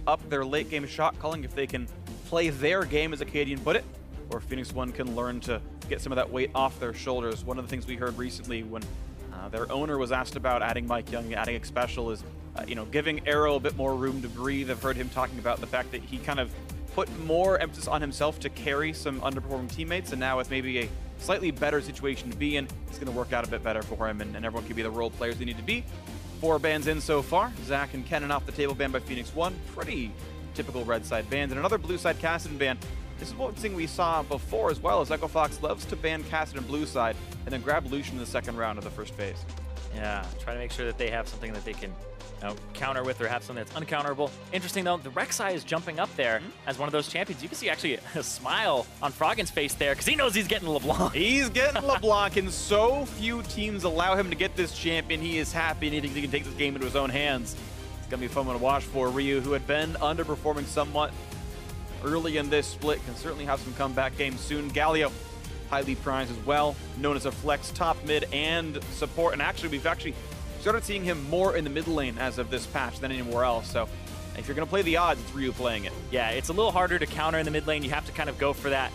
up their late game shot calling if they can play their game, as Akaadian put it, or Phoenix1 can learn to get some of that weight off their shoulders. One of the things we heard recently when their owner was asked about adding MikeYeung, adding Xpecial, is giving Arrow a bit more room to breathe. I've heard him talking about the fact that he kind of put more emphasis on himself to carry some underperforming teammates, and now with maybe a slightly better situation to be in, it's going to work out a bit better for him, and everyone can be the role players they need to be. 4 bans in so far. Zach and Kennen off the table, banned by Phoenix1. Pretty typical red side bans. And another blue side Akaadian ban. This is one thing we saw before as well, as FOX loves to ban Akaadian blue side and then grab Lucian in the second round of the first phase. Yeah, try to make sure that they have something that they can counter with, or have something that's uncounterable. Interesting though, the Rek'Sai is jumping up there as one of those champions. You can see actually a smile on Froggen's face there, because he knows he's getting LeBlanc. He's getting LeBlanc, and so few teams allow him to get this champion. He is happy, and he thinks he can take this game into his own hands. It's going to be fun to watch for Ryu, who had been underperforming somewhat early in this split. Can certainly have some comeback games soon. Galio, highly prized as well, known as a flex top mid and support. And actually, we've started seeing him more in the mid lane as of this patch than anywhere else. So if you're going to play the odds, it's Ryu playing it. Yeah, it's a little harder to counter in the mid lane. You have to kind of go for that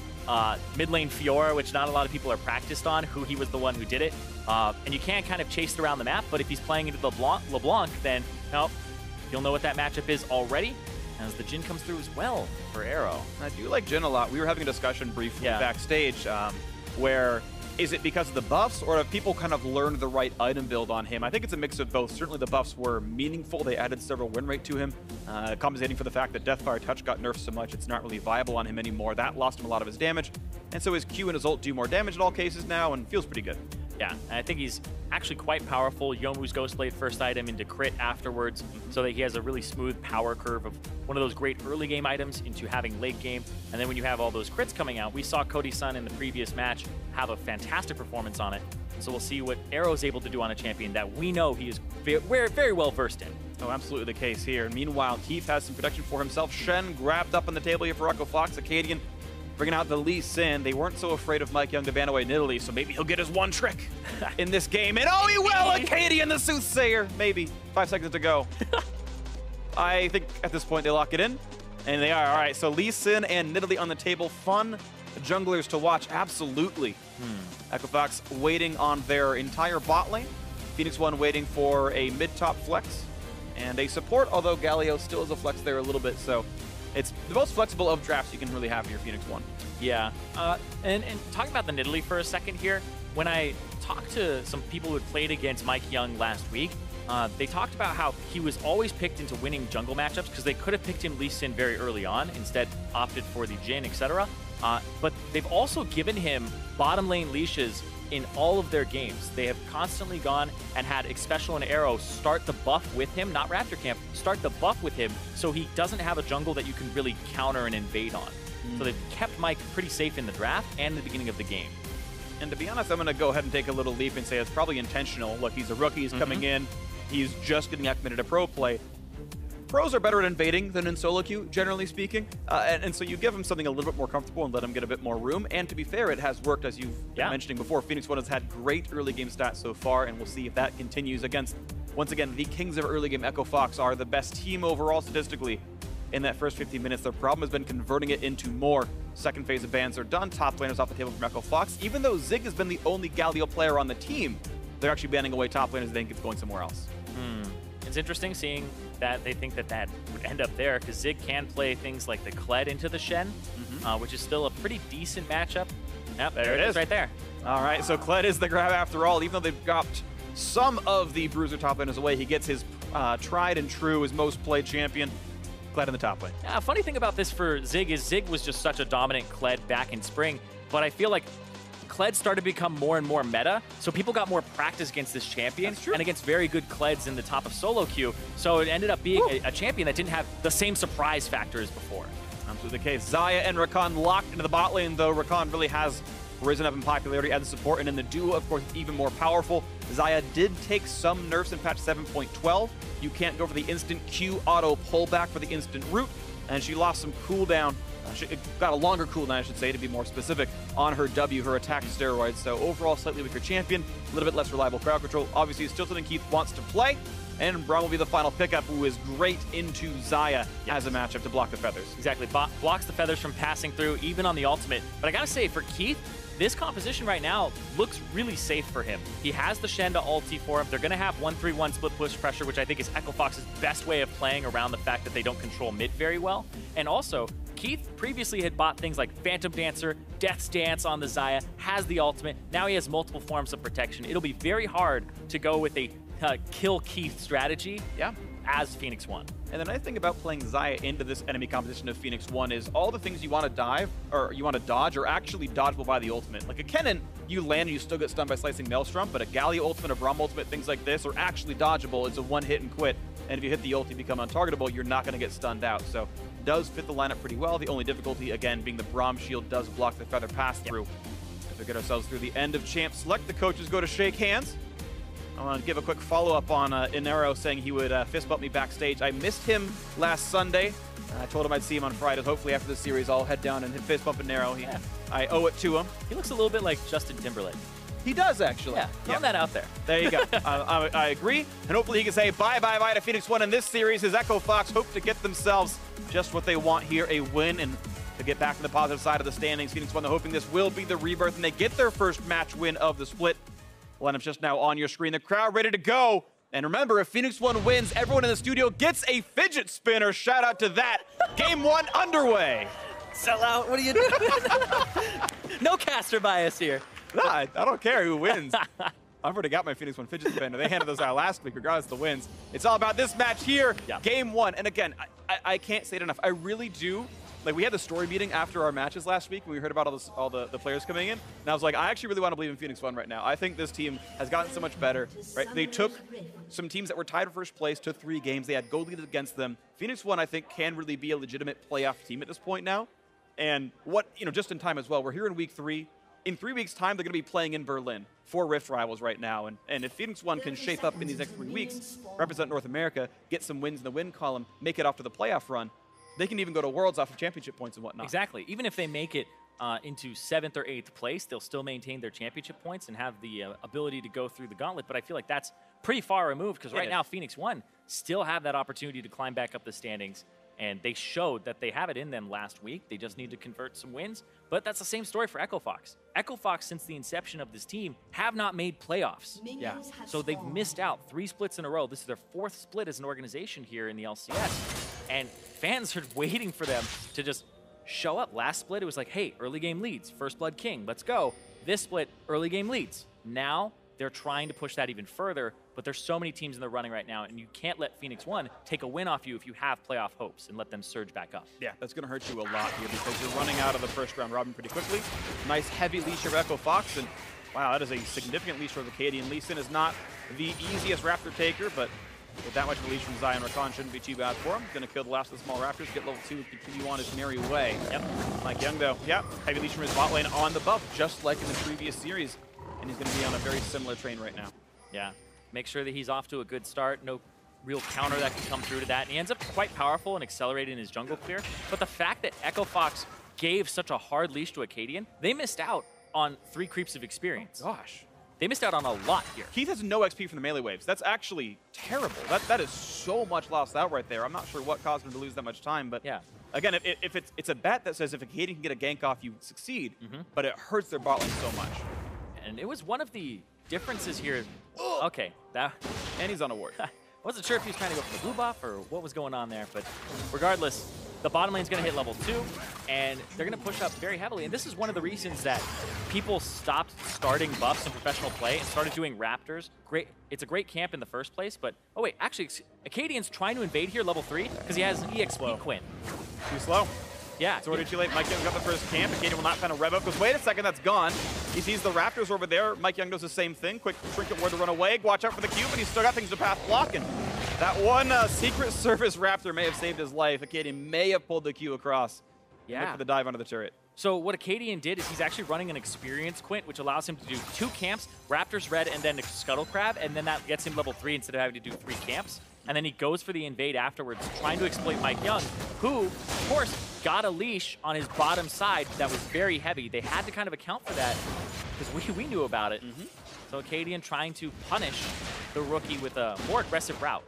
mid lane Fiora, which not a lot of people are practiced on, who he was the one who did it. And you can kind of chase around the map, but if he's playing into LeBlanc, then you'll know what that matchup is already, as the Jhin comes through as well for Arrow. I do like Jhin a lot. We were having a discussion briefly backstage where is it because of the buffs, or have people kind of learned the right item build on him? I think it's a mix of both. Certainly the buffs were meaningful. They added several win rate to him, compensating for the fact that Deathfire Touch got nerfed so much it's not really viable on him anymore. That lost him a lot of his damage. And so his Q and his ult do more damage in all cases now, and feels pretty good. Yeah, and I think he's actually quite powerful. Yomu's Ghostblade first item into crit afterwards, so that he has a really smooth power curve of one of those great early game items into having late game. And then when you have all those crits coming out, we saw Cody-san in the previous match have a fantastic performance on it. And so we'll see what Arrow's able to do on a champion that we know he is very well versed in. Oh, absolutely the case here. And meanwhile, Keith has some protection for himself. Shen grabbed up on the table here for FOX. Akaadian bringing out the Lee Sin. They weren't so afraid of MikeYeung to ban away Nidalee, so maybe he'll get his one trick in this game. And oh, he will! Akaadian, the soothsayer. Maybe 5 seconds to go. I think at this point they lock it in, and they are. All right, so Lee Sin and Nidalee on the table. Fun junglers to watch, absolutely. FOX waiting on their entire bot lane. Phoenix1 waiting for a mid-top flex and a support, although Galio still is a flex there a little bit, so it's the most flexible of drafts you can really have in your Phoenix1. Yeah, and talking about the Nidalee for a second here, when I talked to some people who had played against MikeYeung last week, they talked about how he was always picked into winning jungle matchups because they could have picked him Lee Sin very early on, instead opted for the Jhin, etc. But they've also given him bottom lane leashes in all of their games. They have constantly gone and had Xpecial and Arrow start the buff with him, not Raptor Camp, start the buff with him, so he doesn't have a jungle that you can really counter and invade on. So they've kept Mike pretty safe in the draft and the beginning of the game. And to be honest, I'm going to go ahead and take a little leap and say it's probably intentional. Look, he's a rookie, he's coming in, he's just getting acclimated to pro play. Pros are better at invading than in solo queue, generally speaking, and so you give him something a little bit more comfortable and let him get a bit more room. And to be fair, it has worked, as you've been mentioning before. Phoenix1 has had great early game stats so far, and we'll see if that continues against, once again, the kings of early game. FOX are the best team overall statistically in that first 15 minutes. Their problem has been converting it into more. Second phase of bans are done. Top laners off the table from FOX. Even though Zig has been the only Galio player on the team, they're actually banning away top laners. They think it's going somewhere else. It's interesting seeing that they think that that would end up there, because Zig can play things like the Kled into the Shen, which is still a pretty decent matchup. Yep, there it is right there. All right, so Kled is the grab after all. Even though they've dropped some of the bruiser top laners away, he gets his tried and true, his most played champion, Kled in the top lane. Yeah, funny thing about this for Zig is Zig was just such a dominant Kled back in spring, but I feel like Kled started to become more and more meta, so people got more practice against this champion and against very good Kleds in the top of solo queue, so it ended up being a champion that didn't have the same surprise factor as before. Absolutely the case. Xayah and Rakan locked into the bot lane, though Rakan really has risen up in popularity as a support, and in the duo, of course, even more powerful. Xayah did take some nerfs in patch 7.12. You can't go for the instant Q auto pullback for the instant root, and she lost some cooldown. She got a longer cooldown, I should say, to be more specific, on her W, her attack steroids. So overall, slightly weaker champion, a little bit less reliable crowd control. Obviously, it's still something Keith wants to play, And Braum will be the final pickup, who is great into Xayah as a matchup to block the feathers. Exactly. Blocks the feathers from passing through, even on the ultimate. But I gotta say, for Keith, this composition right now looks really safe for him. He has the Shen to ulti for him. They're going to have 1-3-1 split push pressure, which I think is Echo Fox's best way of playing around the fact that they don't control mid very well. And also, Keith previously had bought things like Phantom Dancer, Death's Dance on the Xayah, has the ultimate. Now he has multiple forms of protection. It'll be very hard to go with a kill Keith strategy as Phoenix1. And the nice thing about playing Xayah into this enemy composition of Phoenix1 is all the things you want to dive, or you want to dodge, are actually dodgeable by the ultimate. Like a Kennen, you land and you still get stunned by slicing Maelstrom, but a Galio ultimate, a Braum ultimate, things like this are actually dodgeable. It's a one hit and quit. And if you hit the ult, you become untargetable, you're not going to get stunned out. So does fit the lineup pretty well. The only difficulty, again, being the Braum shield does block the feather pass through. As we get ourselves through the end of Champ Select, the coaches go to shake hands. I want to give a quick follow-up on Inero saying he would fist bump me backstage. I missed him last Sunday. I told him I'd see him on Friday. Hopefully after this series, I'll head down and hit fist bump Inero. I owe it to him. He looks a little bit like Justin Timberlake. He does, actually. Yeah, throwing that out there. There you go. I agree. And hopefully he can say bye-bye-bye to Phoenix1 in this series. His Echo Fox hope to get themselves just what they want here, a win, and to get back to the positive side of the standings. Phoenix1, they're hoping this will be the rebirth, and they get their first match win of the split. Lineup's just now on your screen. The crowd ready to go. And remember, if Phoenix1 wins, everyone in the studio gets a fidget spinner. Shout out to that. Game 1 underway. Sell out. What are you doing? No caster bias here. Nah, I don't care who wins. I've already got my Phoenix1 fidget spinner. They handed those out last week, regardless of the wins. It's all about this match here. Game 1. And again, I can't say it enough. I really do. Like, we had the story meeting after our matches last week when we heard about all the players coming in. And I was like, I actually really want to believe in Phoenix1 right now. I think this team has gotten so much better, right? They took some teams that were tied for first place to 3 games. They had goal leads against them. Phoenix1, I think, can really be a legitimate playoff team at this point now. And just in time as well. We're here in week 3. In 3 weeks' time, they're going to be playing in Berlin for Rift Rivals right now. And if Phoenix1 can shape up in these next 3 weeks, represent North America, get some wins in the win column, make it off to the playoff run, they can even go to Worlds off of championship points and whatnot. Exactly. Even if they make it into 7th or 8th place, they'll still maintain their championship points and have the ability to go through the gauntlet. But I feel like that's pretty far removed because right now Phoenix1 still have that opportunity to climb back up the standings. And they showed that they have it in them last week. They just need to convert some wins. But that's the same story for Echo Fox. Echo Fox, since the inception of this team, have not made playoffs. So they've missed out 3 splits in a row. This is their 4th split as an organization here in the LCS. And fans are waiting for them to just show up. Last split, it was like, hey, early game leads. First Blood King, let's go. This split, early game leads. Now, they're trying to push that even further, but there's so many teams in the running right now, and you can't let Phoenix1 take a win off you if you have playoff hopes and let them surge back up. Yeah, that's going to hurt you a lot here because you're running out of the first round robin pretty quickly. Nice heavy leash of Echo Fox, and wow, that is a significant leash for the Akaadian. Lee Sin is not the easiest Raptor taker, but with that much of a leash from Xayah and Rakan, shouldn't be too bad for him. Going to kill the last of the small Raptors, get level 2, and continue on his merry way. MikeYeung, though, heavy leash from his bot lane on the buff, just like in the previous series. And he's going to be on a very similar train right now. Yeah, make sure that he's off to a good start. No real counter that can come through to that. And he ends up quite powerful and accelerated in his jungle clear. But the fact that Echo Fox gave such a hard leash to Akaadian, they missed out on 3 creeps of experience. Oh, gosh. They missed out on a lot here. Keith has no XP from the melee waves. That's actually terrible. That is so much lost out right there. I'm not sure what caused him to lose that much time, but again, if it's a bet that says if Akaadian can get a gank off, you succeed, but it hurts their bot lane so much. And it was one of the differences here. Okay, and he's on a ward. I wasn't sure if he was trying to go for the blue buff or what was going on there, but regardless, the bottom lane's going to hit level 2, and they're going to push up very heavily. And this is one of the reasons that people stopped starting buffs in professional play and started doing Raptors. It's a great camp in the first place, but oh wait, actually, Akaadian's trying to invade here level 3 because he has an EXP Quinn. Too slow. Yeah. It's already too late. MikeYeung got the first camp. Akaadian will not find a rev up because wait a second, that's gone. He sees the Raptors over there. MikeYeung does the same thing. Quick trinket ward to run away. Watch out for the cube, but he's still got things to path block. And that one Secret Service Raptor may have saved his life. Akaadian may have pulled the Q across. Yeah. For the dive under the turret. So what Akaadian did is he's actually running an experience Quint, which allows him to do 2 camps, Raptors Red, and then a Scuttle Crab, and then that gets him level 3 instead of having to do 3 camps. And then he goes for the invade afterwards, trying to exploit MikeYeung, who, of course, got a leash on his bottom side that was very heavy. They had to kind of account for that because we knew about it. So Akaadian trying to punish the rookie with a more aggressive route.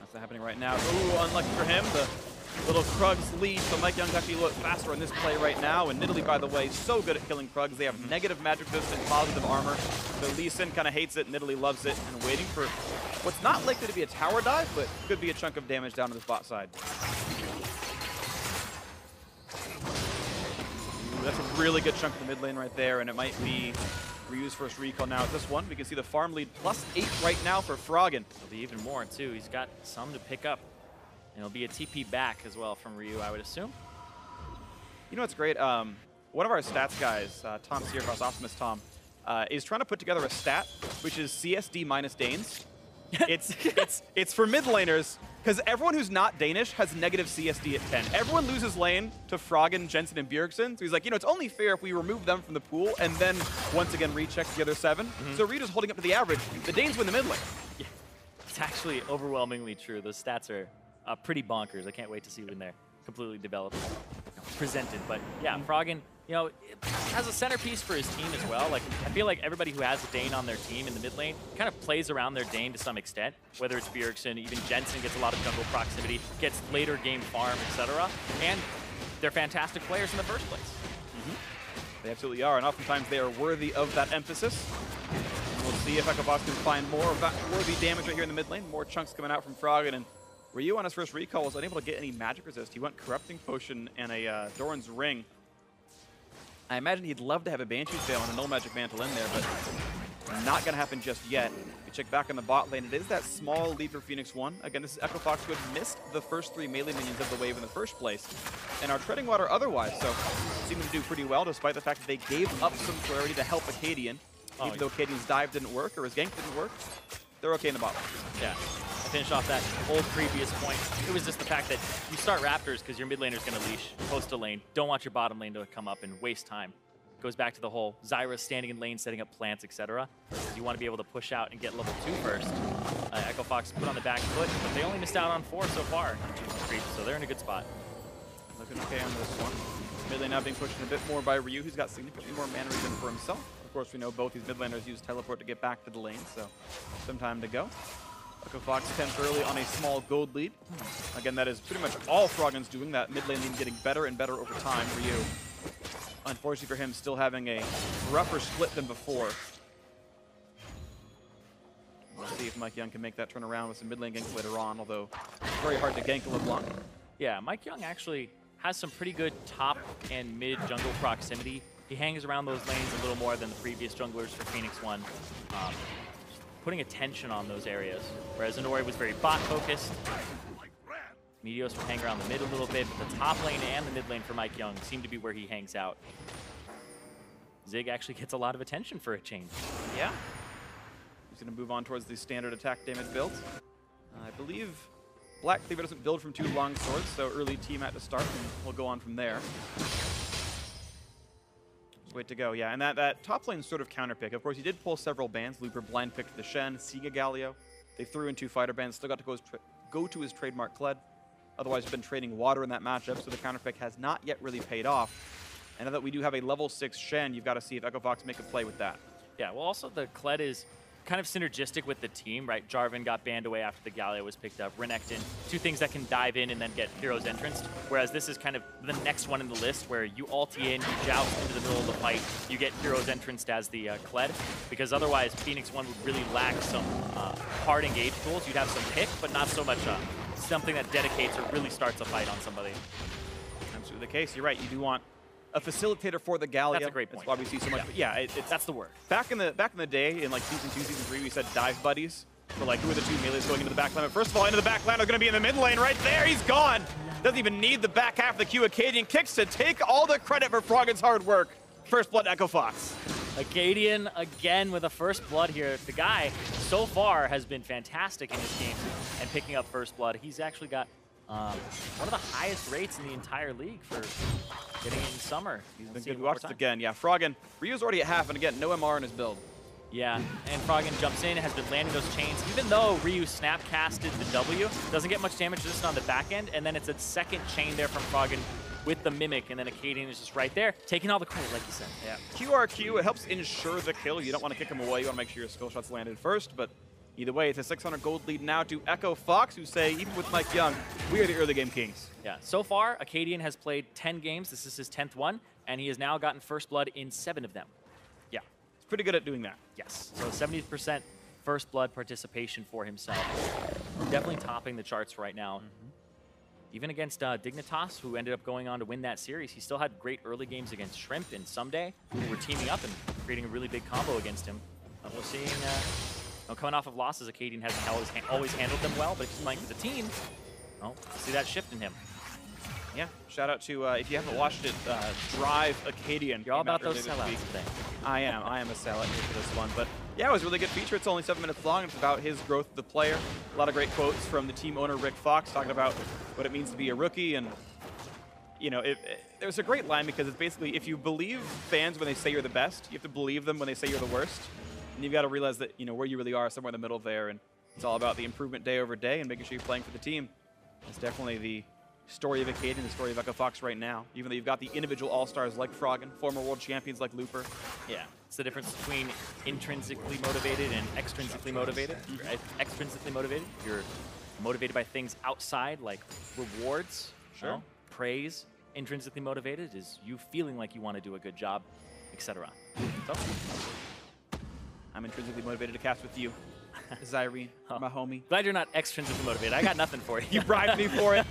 That's happening right now. Ooh, unlucky for him. The little Krugs lead, so MikeYeung's actually a little faster on this play right now. And Nidalee, by the way, so good at killing Krugs. They have negative magic resist and positive armor. So Lee Sin kind of hates it, Nidalee loves it, and waiting for what's not likely to be a tower dive, but could be a chunk of damage down to this bot side. Ooh, that's a really good chunk of the mid lane right there, and it might be Ryu's first recall now at this one. We can see the farm lead +8 right now for Froggen. It'll be even more, too. He's got some to pick up. And it'll be a TP back as well from Ryu, I would assume. You know what's great? One of our stats guys, Tom Searcross, Optimus Tom, is trying to put together a stat, which is CSD minus Danes. It's for mid laners, because everyone who's not Danish has negative CSD at 10. Everyone loses lane to Froggen, Jensen, and Bjergsen. So he's like, you know, it's only fair if we remove them from the pool and then once again recheck the other 7. So Ryu's holding up to the average. The Danes win the mid lane. Yeah, it's actually overwhelmingly true. Those stats are pretty bonkers. I can't wait to see when they're completely developed, presented. But yeah, Froggen, you know, has a centerpiece for his team as well. Like, I feel like everybody who has a Dane on their team in the mid lane kind of plays around their Dane to some extent, whether it's Bjergsen, even Jensen gets a lot of jungle proximity, gets later game farm, etc. And they're fantastic players in the first place. They absolutely are, and oftentimes they are worthy of that emphasis. We'll see if EpicSkillshot can find more of that worthy damage right here in the mid lane. More chunks coming out from Froggen, and Ryu on his first recall was unable to get any magic resist. He went Corrupting Potion and a Doran's Ring. I imagine he'd love to have a Banshee's Veil and a Null Magic Mantle in there, but not going to happen just yet. We check back on the bot lane. It is that small lead for Phoenix1. Again, this is EpicSkillshot who had missed the first 3 melee minions of the wave in the first place and are treading water otherwise, so seem to do pretty well despite the fact that they gave up some priority to help Akaadian. Even though Akaadian's dive didn't work or his gank didn't work, they're okay in the bot lane. Yeah. Finish off that old previous point. It was just the fact that you start Raptors because your mid laner's going to leash close to lane. Don't want your bottom lane to come up and waste time. Goes back to the whole Xayah standing in lane, setting up plants, etc. You want to be able to push out and get level 2 first. EpicSkillshot put on the back foot, but they only missed out on 4 so far. So they're in a good spot. Looking okay on this one. Mid lane now being pushed a bit more by Ryu. He's got significantly more mana regen for himself. Of course, we know both these mid laners use teleport to get back to the lane, so some time to go. EpicSkillshot 10th early on a small gold lead. Again, that is pretty much all Froggen's doing. That mid lane lead getting better and better over time. Ryu, unfortunately for him, still having a rougher split than before. We'll see if MikeYeung can make that turn around with some mid lane ganks later on, although it's very hard to gank LeBlanc. Yeah, MikeYeung actually has some pretty good top and mid jungle proximity. He hangs around those lanes a little more than the previous junglers for Phoenix1. Putting attention on those areas, whereas Inori was very bot focused. Meteos would hang around the mid a little bit, but the top lane and the mid lane for MikeYeung seem to be where he hangs out. Zig actually gets a lot of attention for a change. Yeah. He's going to move on towards the standard attack damage build. I believe Black Cleaver doesn't build from 2 long swords, so early team at to start, and we'll go on from there. Wait to go, yeah. And that top lane sort of counter pick. Of course, he did pull several bans. Looper blind picked the Shen, Siga Galio. They threw in 2 fighter bans. Still got to go to his trademark Kled. Otherwise, he's been trading water in that matchup, so the counter pick has not yet really paid off. And now that we do have a level 6 Shen, you've got to see if EpicSkillshot make a play with that. Yeah, well, also the Kled is kind of synergistic with the team, right? Jarvan got banned away after the Galio was picked up. Renekton, 2 things that can dive in and then get Hero's Entrance, whereas this is kind of the next one in the list where you ulti in, you joust into the middle of the fight, you get Hero's Entrance as the Kled, because otherwise Phoenix1 would really lack some hard engage tools. You'd have some pick, but not so much something that dedicates or really starts a fight on somebody. Absolutely the case. You're right. You do want a facilitator for the Galio. That's a great point. That's why we see so much. Yeah, that's the word. Back in the day, in like season 2, season 3, we said dive buddies for like who are the 2 melees going into the back lane. But first of all, into the back lane are going to be in the mid lane right there. He's gone. Doesn't even need the back half of the queue. Akaadian kicks to take all the credit for Froggen's hard work. First blood, EpicSkillshot. Akaadian again with a first blood here. The guy so far has been fantastic in his games and picking up first blood. He's actually got one of the highest rates in the entire league for getting it in summer. He's been good. We watched it again. Yeah, Froggen. Ryu's already at half, and again, no MR in his build. Yeah, and Froggen jumps in, has been landing those chains. Even though Ryu snap casted the W, doesn't get much damage just on the back end, and then it's a second chain there from Froggen with the Mimic, and then Akaadian is just right there, taking all the credit, like you said. Yeah, QRQ, it helps ensure the kill. You don't want to kick him away. You want to make sure your skill shots landed first, but Either way, it's a 600 gold lead now to Echo Fox, who say, even with MikeYeung, we are the early game kings. Yeah, so far, Akaadian has played 10 games. This is his 10th one, and he has now gotten first blood in 7 of them. Yeah, he's pretty good at doing that. Yes, so 70% first blood participation for himself. Definitely topping the charts right now. Even against Dignitas, who ended up going on to win that series, he still had great early games against Shrimp and Someday, who were teaming up and creating a really big combo against him. We're seeing, coming off of losses, Akaadian hasn't always handled them well, but if he's playing for the team, well, see that shift in him. Yeah, shout out to, if you haven't watched it, Drive Akaadian. You're all about those sellouts today. I am a sellout here for this one, but yeah, it was a really good feature. It's only 7 minutes long. It's about his growth of the player. A lot of great quotes from the team owner, Rick Fox, talking about what it means to be a rookie. And, you know, there's a great line because it's basically, if you believe fans when they say you're the best, you have to believe them when they say you're the worst. And you've got to realize that, you know, where you really are, somewhere in the middle there. And it's all about the improvement day over day and making sure you're playing for the team. It's definitely the story of Akaadian, the story of Echo Fox right now. Even though you've got the individual all-stars like Froggen, former world champions like Looper. Yeah, it's the difference between intrinsically motivated and extrinsically motivated. Right? Extrinsically motivated, you're motivated by things outside like rewards, praise. Intrinsically motivated is you feeling like you want to do a good job, etc. So, I'm intrinsically motivated to cast with you. Zirene, my homie. Glad you're not extrinsically motivated. I got nothing for you. You bribed me for it.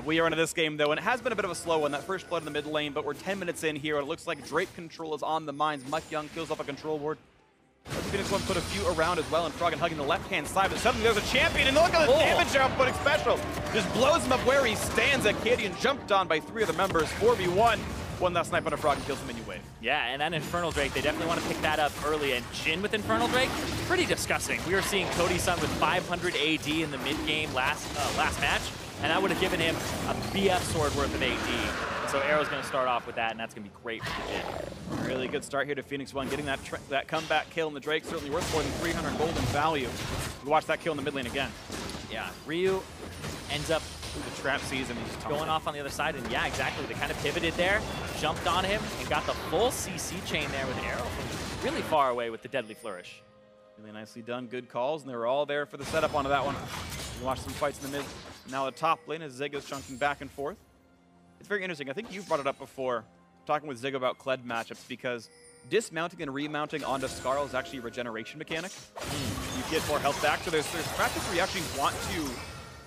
We are into this game, though, and it has been a bit of a slow one. That first blood in the mid lane, but we're 10 minutes in here, and it looks like Drake control is on the mines. MikeYeung kills off a control ward. Phoenix1 put a few around as well, and Froggen hugging the left-hand side, but suddenly there's a champion, and look at the damage output. Xpecial just blows him up where he stands. Akaadian jumped on by 3 of the members, 4v1. One last snipe on a Froggen kills him, and you wave. Yeah, and that Infernal Drake, they definitely want to pick that up early. And Jhin with Infernal Drake, pretty disgusting. We were seeing Cody-san with 500 AD in the mid-game last match, and that would have given him a BF sword worth of AD. So Arrow's going to start off with that, and that's going to be great for Jhin. Really good start here to Phoenix1, getting that comeback kill in the Drake, certainly worth more than 300 gold in value. We watch that kill in the mid lane again. Yeah, Ryu ends up the trap sees him, he's going off on the other side, and yeah, exactly. They kind of pivoted there, jumped on him, and got the full CC chain there with Arrow from really far away with the Deadly Flourish. Really nicely done, good calls, and they were all there for the setup onto that one. We watch some fights in the mid. Now the top lane as Zigga's chunking back and forth. It's very interesting. I think you've brought it up before, talking with Zigga about Kled matchups, because dismounting and remounting onto Skarl is actually a regeneration mechanic. You get more health back, so there's matchups where you actually want to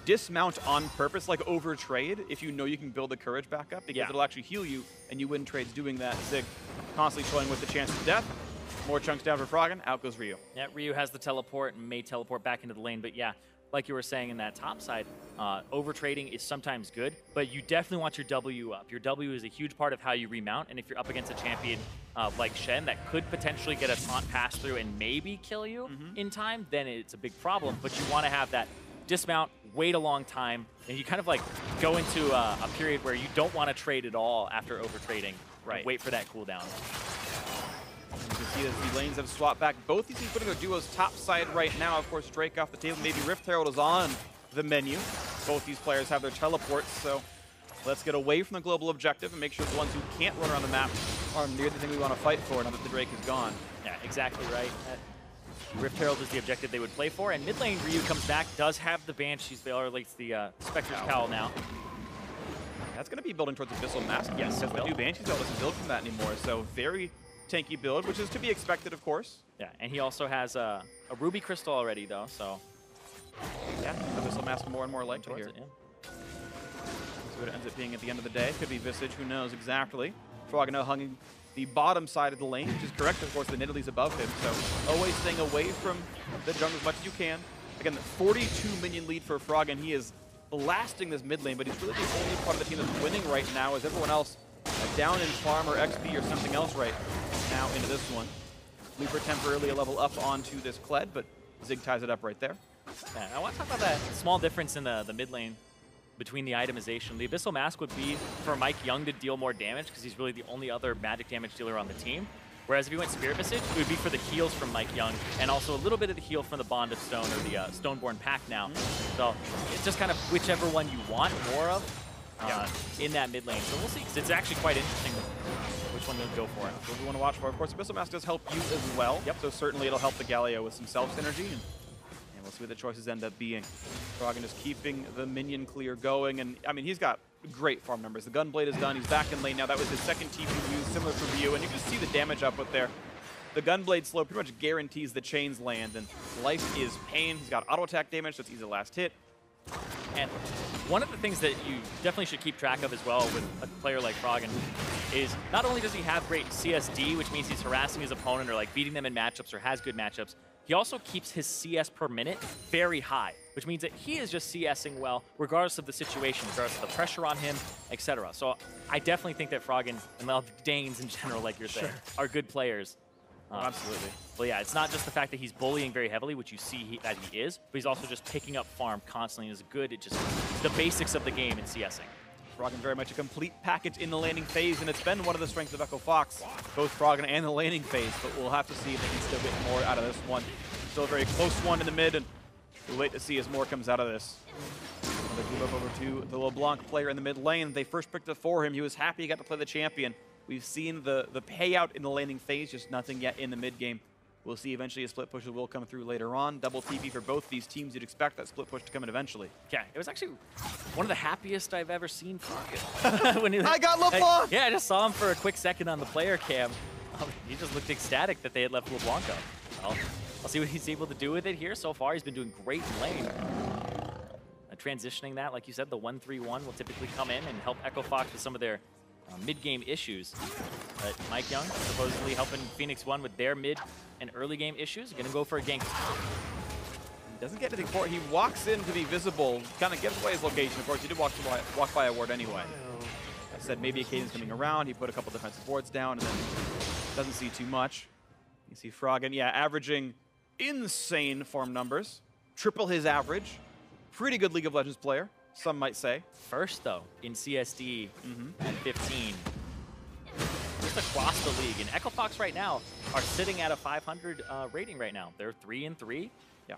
dismount on purpose, like over trade, if you know you can build the courage back up, because it'll actually heal you, and you win trades doing that. Zig constantly showing with the chance of death. More chunks down for Froggen, out goes Ryu. Yeah, Ryu has the teleport and may teleport back into the lane, but yeah, like you were saying in that top side, over trading is sometimes good, but you definitely want your W up. Your W is a huge part of how you remount, and if you're up against a champion like Shen that could potentially get a taunt pass through and maybe kill you in time, then it's a big problem, but you want to have that dismount, wait a long time, and you kind of like go into a period where you don't want to trade at all after over trading. Right. Wait for that cooldown. You can see that the lanes have swapped back. Both these teams putting their duos top side right now. Of course, Drake off the table. Maybe Rift Herald is on the menu. Both these players have their teleports, so let's get away from the global objective and make sure the ones who can't run around the map are near the thing we want to fight for now that the Drake is gone. Yeah, exactly right. Rift Herald is the objective they would play for, and mid lane Ryu comes back, does have the Banshee's Veil, or at least the Spectre's Cowl now. That's going to be building towards Abyssal Mask. Yes, because the new Banshee's Veil doesn't build from that anymore, so very tanky build, which is to be expected, of course. Yeah, and he also has a Ruby Crystal already, though, so... Yeah, Abyssal Mask more and more likely here. So what it ends up being at the end of the day. Could be Visage, who knows exactly. Froggen now hugging the bottom side of the lane, which is correct. Of course, the Nidalee's above him, so always staying away from the jungle as much as you can. Again, the 42 minion lead for Froggen. He is blasting this mid lane, but he's really the only part of the team that's winning right now, as everyone else down in farm or XP or something else right now into this one. Looper temporarily a level up onto this Kled, but Zig ties it up right there. Yeah, I want to talk about that small difference in the mid lane between the itemization. The Abyssal Mask would be for MikeYeung to deal more damage because he's really the only other magic damage dealer on the team. Whereas if you went Spirit Visage, it would be for the heals from MikeYeung and also a little bit of the heal from the Bond of Stone or the Stoneborn Pack now. So it's just kind of whichever one you want more of in that mid lane. So we'll see, because it's actually quite interesting which one they'll go for. What we want to watch for. Of course, Abyssal Mask does help you as well. Yep. So certainly it'll help the Galio with some self-synergy. We'll see what the choices end up being. Froggen is keeping the minion clear going, and I mean, he's got great farm numbers. The Gunblade is done. He's back in lane now. That was his second TP use, similar to Ryu, and you can see the damage output there. The Gunblade slow pretty much guarantees the chains land, and life is pain. He's got auto attack damage, so it's easy last hit. And one of the things that you definitely should keep track of as well with a player like Froggen is not only does he have great CSD, which means he's harassing his opponent or like beating them in matchups or has good matchups, he also keeps his CS per minute very high, which means that he is just CSing well, regardless of the situation, regardless of the pressure on him, etc. So I definitely think that Froggen, and the Danes in general, like you're saying, are good players. Absolutely. But yeah, it's not just the fact that he's bullying very heavily, which you see that he is, but he's also just picking up farm constantly and is good at just the basics of the game in CSing. Froggen very much a complete package in the laning phase, and it's been one of the strengths of Echo Fox, both Froggen and the laning phase, but we'll have to see if they can still get more out of this one. Still a very close one in the mid, and we'll wait to see as more comes out of this. They move up over to the LeBlanc player in the mid lane. They first picked it for him. He was happy he got to play the champion. We've seen the payout in the laning phase, just nothing yet in the mid game. We'll see eventually a split pushes will come through later on. Double TP for both these teams. You'd expect that split push to come in eventually. Yeah, it was actually one of the happiest I've ever seen Froggen. When I got LeBlanc! Yeah, I just saw him for a quick second on the player cam. He just looked ecstatic that they had left LeBlanc out. Well, I'll see what he's able to do with it here. So far, he's been doing great in lane. Transitioning that, like you said, the 1-3-1 will typically come in and help Echo Fox with some of their mid-game issues. But MikeYeung supposedly helping Phoenix1 with their mid and early game issues. Gonna go for a gank. He doesn't get anything for it. He walks in to be visible, kind of gives away his location. Of course, he did walk by a ward anyway. I said maybe Akaadian's coming around. He put a couple defensive wards down and then doesn't see too much. You see Froggen, yeah, averaging insane farm numbers. Triple his average. Pretty good League of Legends player, some might say. First, though, in CSD at 15. Just across the league. And Echo Fox right now are sitting at a 500 rating right now. They're 3-3. Yeah.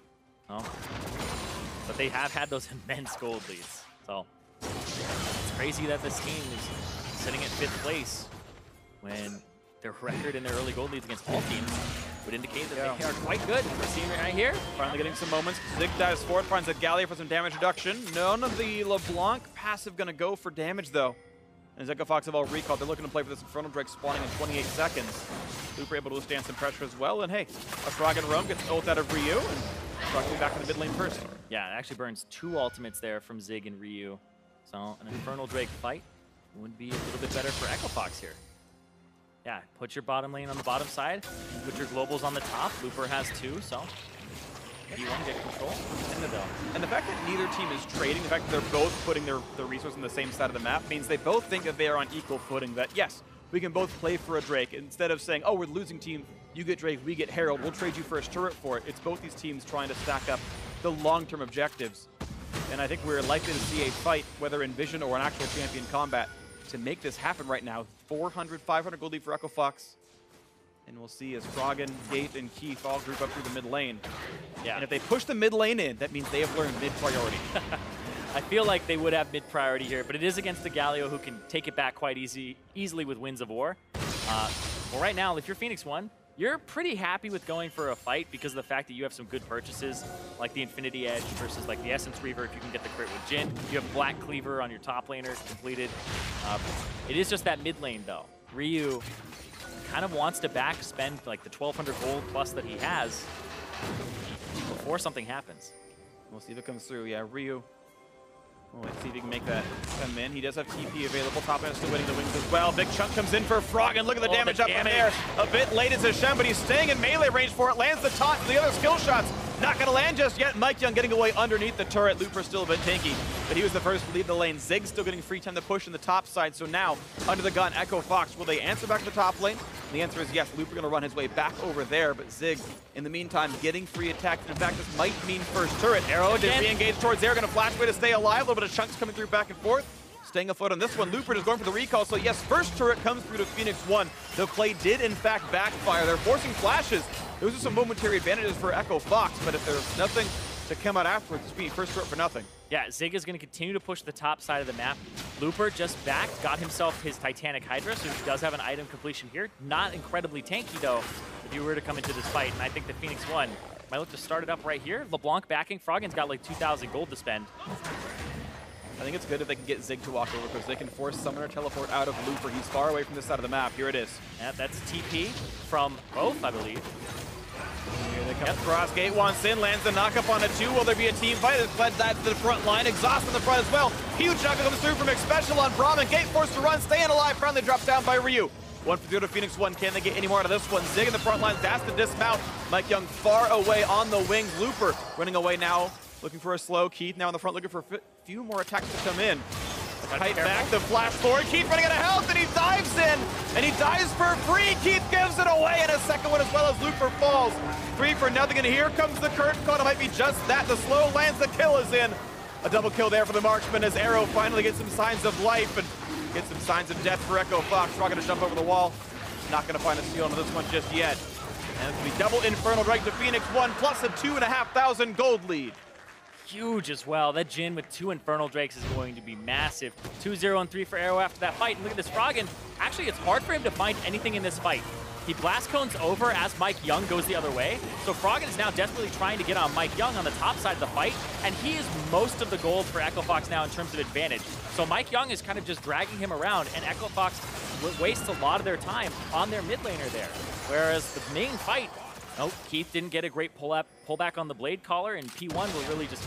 But they have had those immense gold leads. So it's crazy that this team is sitting at 5th place when their record in their early gold leads against all teams would indicate that they are quite good. We're seeing it right here. Finally getting some moments. Zig dives forward, finds a Galio for some damage reduction. None of the LeBlanc passive going to go for damage, though. And as Echo Fox have all recalled, they're looking to play for this Infernal Drake spawning in 28 seconds. Looper able to withstand some pressure as well. And hey, a Froggen roam gets ult out of Ryu, and Froggen back in the mid lane first. Yeah, it actually burns 2 ultimates there from Zig and Ryu. So an Infernal Drake fight would be a little bit better for Echo Fox here. Yeah, put your bottom lane on the bottom side, put your globals on the top. Looper has 2, so you want to get control. And the fact that neither team is trading, the fact that they're both putting their resources on the same side of the map means they both think that they are on equal footing, that yes, we can both play for a Drake. Instead of saying, oh, we're the losing team, you get Drake, we get Herald, we'll trade you first turret for it. It's both these teams trying to stack up the long-term objectives. And I think we're likely to see a fight, whether in Vision or an actual champion combat, to make this happen right now. 400, 500 gold lead for Echo Fox. And we'll see as Froggen, Gate, and Keith all group up through the mid lane. Yeah. And if they push the mid lane in, that means they have learned mid priority. I feel like they would have mid priority here, but it is against the Galio who can take it back quite easily with Winds of War. Well, right now, if you're Phoenix1, you're pretty happy with going for a fight because of the fact that you have some good purchases, like the Infinity Edge versus like the Essence Reaver if you can get the crit with Jhin. You have Black Cleaver on your top laner completed. It is just that mid lane, though. Ryu kind of wants to back spend like the 1,200 gold plus that he has before something happens. We'll see if it comes through. Yeah, Ryu. Well, let's see if he can make that come in. He does have TP available. Top end still winning the wings as well. Big chunk comes in for Froggen. Look at the damage up in there. A bit late into Shen, but he's staying in melee range for it. Lands the taunt. The other skill shots not going to land just yet. MikeYeung getting away underneath the turret. Looper still a bit tanky, but he was the first to leave the lane. Zig still getting free time to push in the top side. So now, under the gun, Echo Fox, will they answer back to the top lane? The answer is yes. Looper going to run his way back over there, but Zig, in the meantime, getting free attack. In fact, this might mean first turret. Arrow did re-engage towards there. Going to flash away to stay alive. A little bit of chunks coming through back and forth. Staying afloat on this one. Looper is going for the recall. So yes, first turret comes through to Phoenix1. The play did, in fact, backfire. They're forcing flashes. Those are some momentary advantages for Echo Fox, but if there's nothing to come out afterwards, it's being first turret for nothing. Yeah, Zig is going to continue to push the top side of the map. Looper just backed, got himself his Titanic Hydra, so he does have an item completion here. Not incredibly tanky, though, if you were to come into this fight. And I think that Phoenix1 Might look to start it up right here. LeBlanc backing. Froggen's got like 2,000 gold to spend. I think it's good if they can get Zig to walk over because they can force Summoner teleport out of Looper. He's far away from this side of the map. Here it is. Yeah, that's TP from both, I believe. Here they come across. Gate wants in, lands the knockup on a 2. Will there be a team fight? Kled dives to the front line. Exhaust in the front as well. Huge knock comes through from Xpecial on Braum, and Gate forced to run, staying alive. Finally drops down by Ryu. 1 for 0 to Phoenix1. Can they get any more out of this one? Zig in the front line. That's to dismount. MikeYeung far away on the wings. Looper running away now, looking for a slow. Keith now in the front, looking for a few more attacks to come in. Kite back, the flash forward. Keith running out of health, and he dives in, and he dives for free. Keith gives it away, and a second one as well as Looper falls. 3 for nothing, and here comes the curtain call. It might be just that. The slow lands, the kill is in. A double kill there for the marksman as Arrow finally gets some signs of life and gets some signs of death for Echo Fox. Not going to jump over the wall. Not going to find a steal on this one just yet. And it's going to be double Infernal right to Phoenix1, plus a 2,500 gold lead. Huge as well. That Jhin with 2 Infernal Drakes is going to be massive. 2-0 and 3 for Arrow after that fight. And look at this Froggen. Actually, it's hard for him to find anything in this fight. He blast cones over as MikeYeung goes the other way. So Froggen is now desperately trying to get on MikeYeung on the top side of the fight. And he is most of the gold for Echo Fox now in terms of advantage. So MikeYeung is kind of just dragging him around, and Echo Fox wastes a lot of their time on their mid laner there. Whereas the main fight, oh, Keith didn't get a great pullback on the Blade Collar, and P1 were really just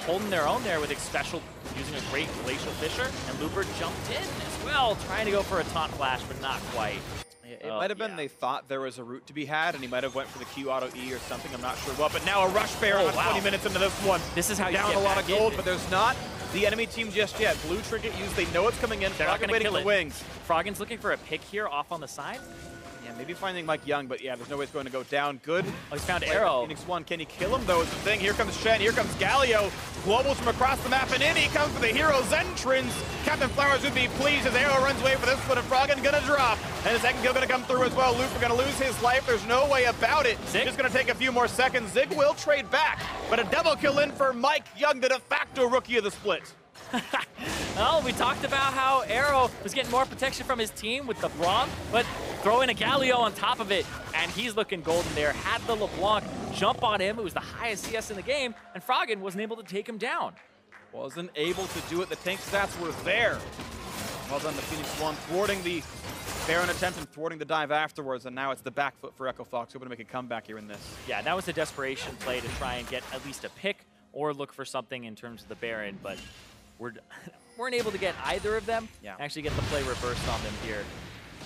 holding their own there with Xpecial using a great Glacial Fissure, and Looper jumped in as well, trying to go for a taunt flash, but not quite. It might have been they thought there was a route to be had, and he might have went for the Q auto E or something. I'm not sure what, but now a rush bear on 20 minutes into this one. This is how you down get a lot of gold, in. but there's not the enemy team just yet. Blue trinket used. They know it's coming in. They're not going to kill the it. Wings. Froggen's looking for a pick here off on the side. Yeah, maybe finding MikeYeung, but yeah, there's no way it's going to go down. Good. Oh, he's found Arrow. Phoenix1, can he kill him though is the thing. Here comes Shen, here comes Galio. Globals from across the map, and in he comes for the hero's entrance. Captain Flowers would be pleased as Arrow runs away for this one, and Froggen gonna drop. And the second kill gonna come through as well. Looper gonna lose his life. There's no way about it. Zig? Just gonna take a few more seconds. Zig will trade back, but a double kill in for MikeYeung, the de facto rookie of the split. Well, we talked about how Arrow was getting more protection from his team with the Braum, but throw in a Galio on top of it, and he's looking golden there. Had the LeBlanc jump on him, it was the highest CS in the game, and Froggen wasn't able to take him down. Wasn't able to do it. The tank stats were there. Well done to Phoenix1, thwarting the Baron attempt and thwarting the dive afterwards, and now it's the back foot for Echo Fox, hoping to make a comeback here in this. Yeah, that was a desperation play to try and get at least a pick or look for something in terms of the Baron, but weren't able to get either of them. Yeah. Actually get the play reversed on them here.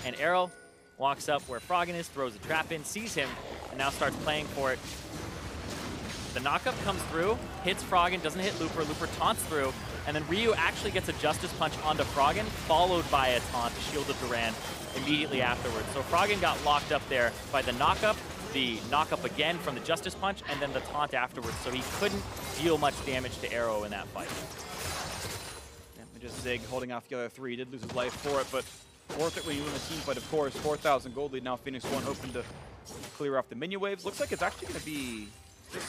And Arrow walks up where Froggen is, throws a trap in, sees him, and now starts playing for it. The knockup comes through, hits Froggen, doesn't hit Looper. Looper taunts through, and then Ryu actually gets a Justice Punch onto Froggen, followed by a taunt, Shield of Duran, immediately afterwards. So Froggen got locked up there by the knockup again from the Justice Punch, and then the taunt afterwards, so he couldn't deal much damage to Arrow in that fight. Just Zig holding off the other 3. He did lose his life for it, but worth it when you win a team fight, of course. 4,000 gold lead now. Phoenix1 hoping to clear off the minion waves. Looks like it's actually going to be just,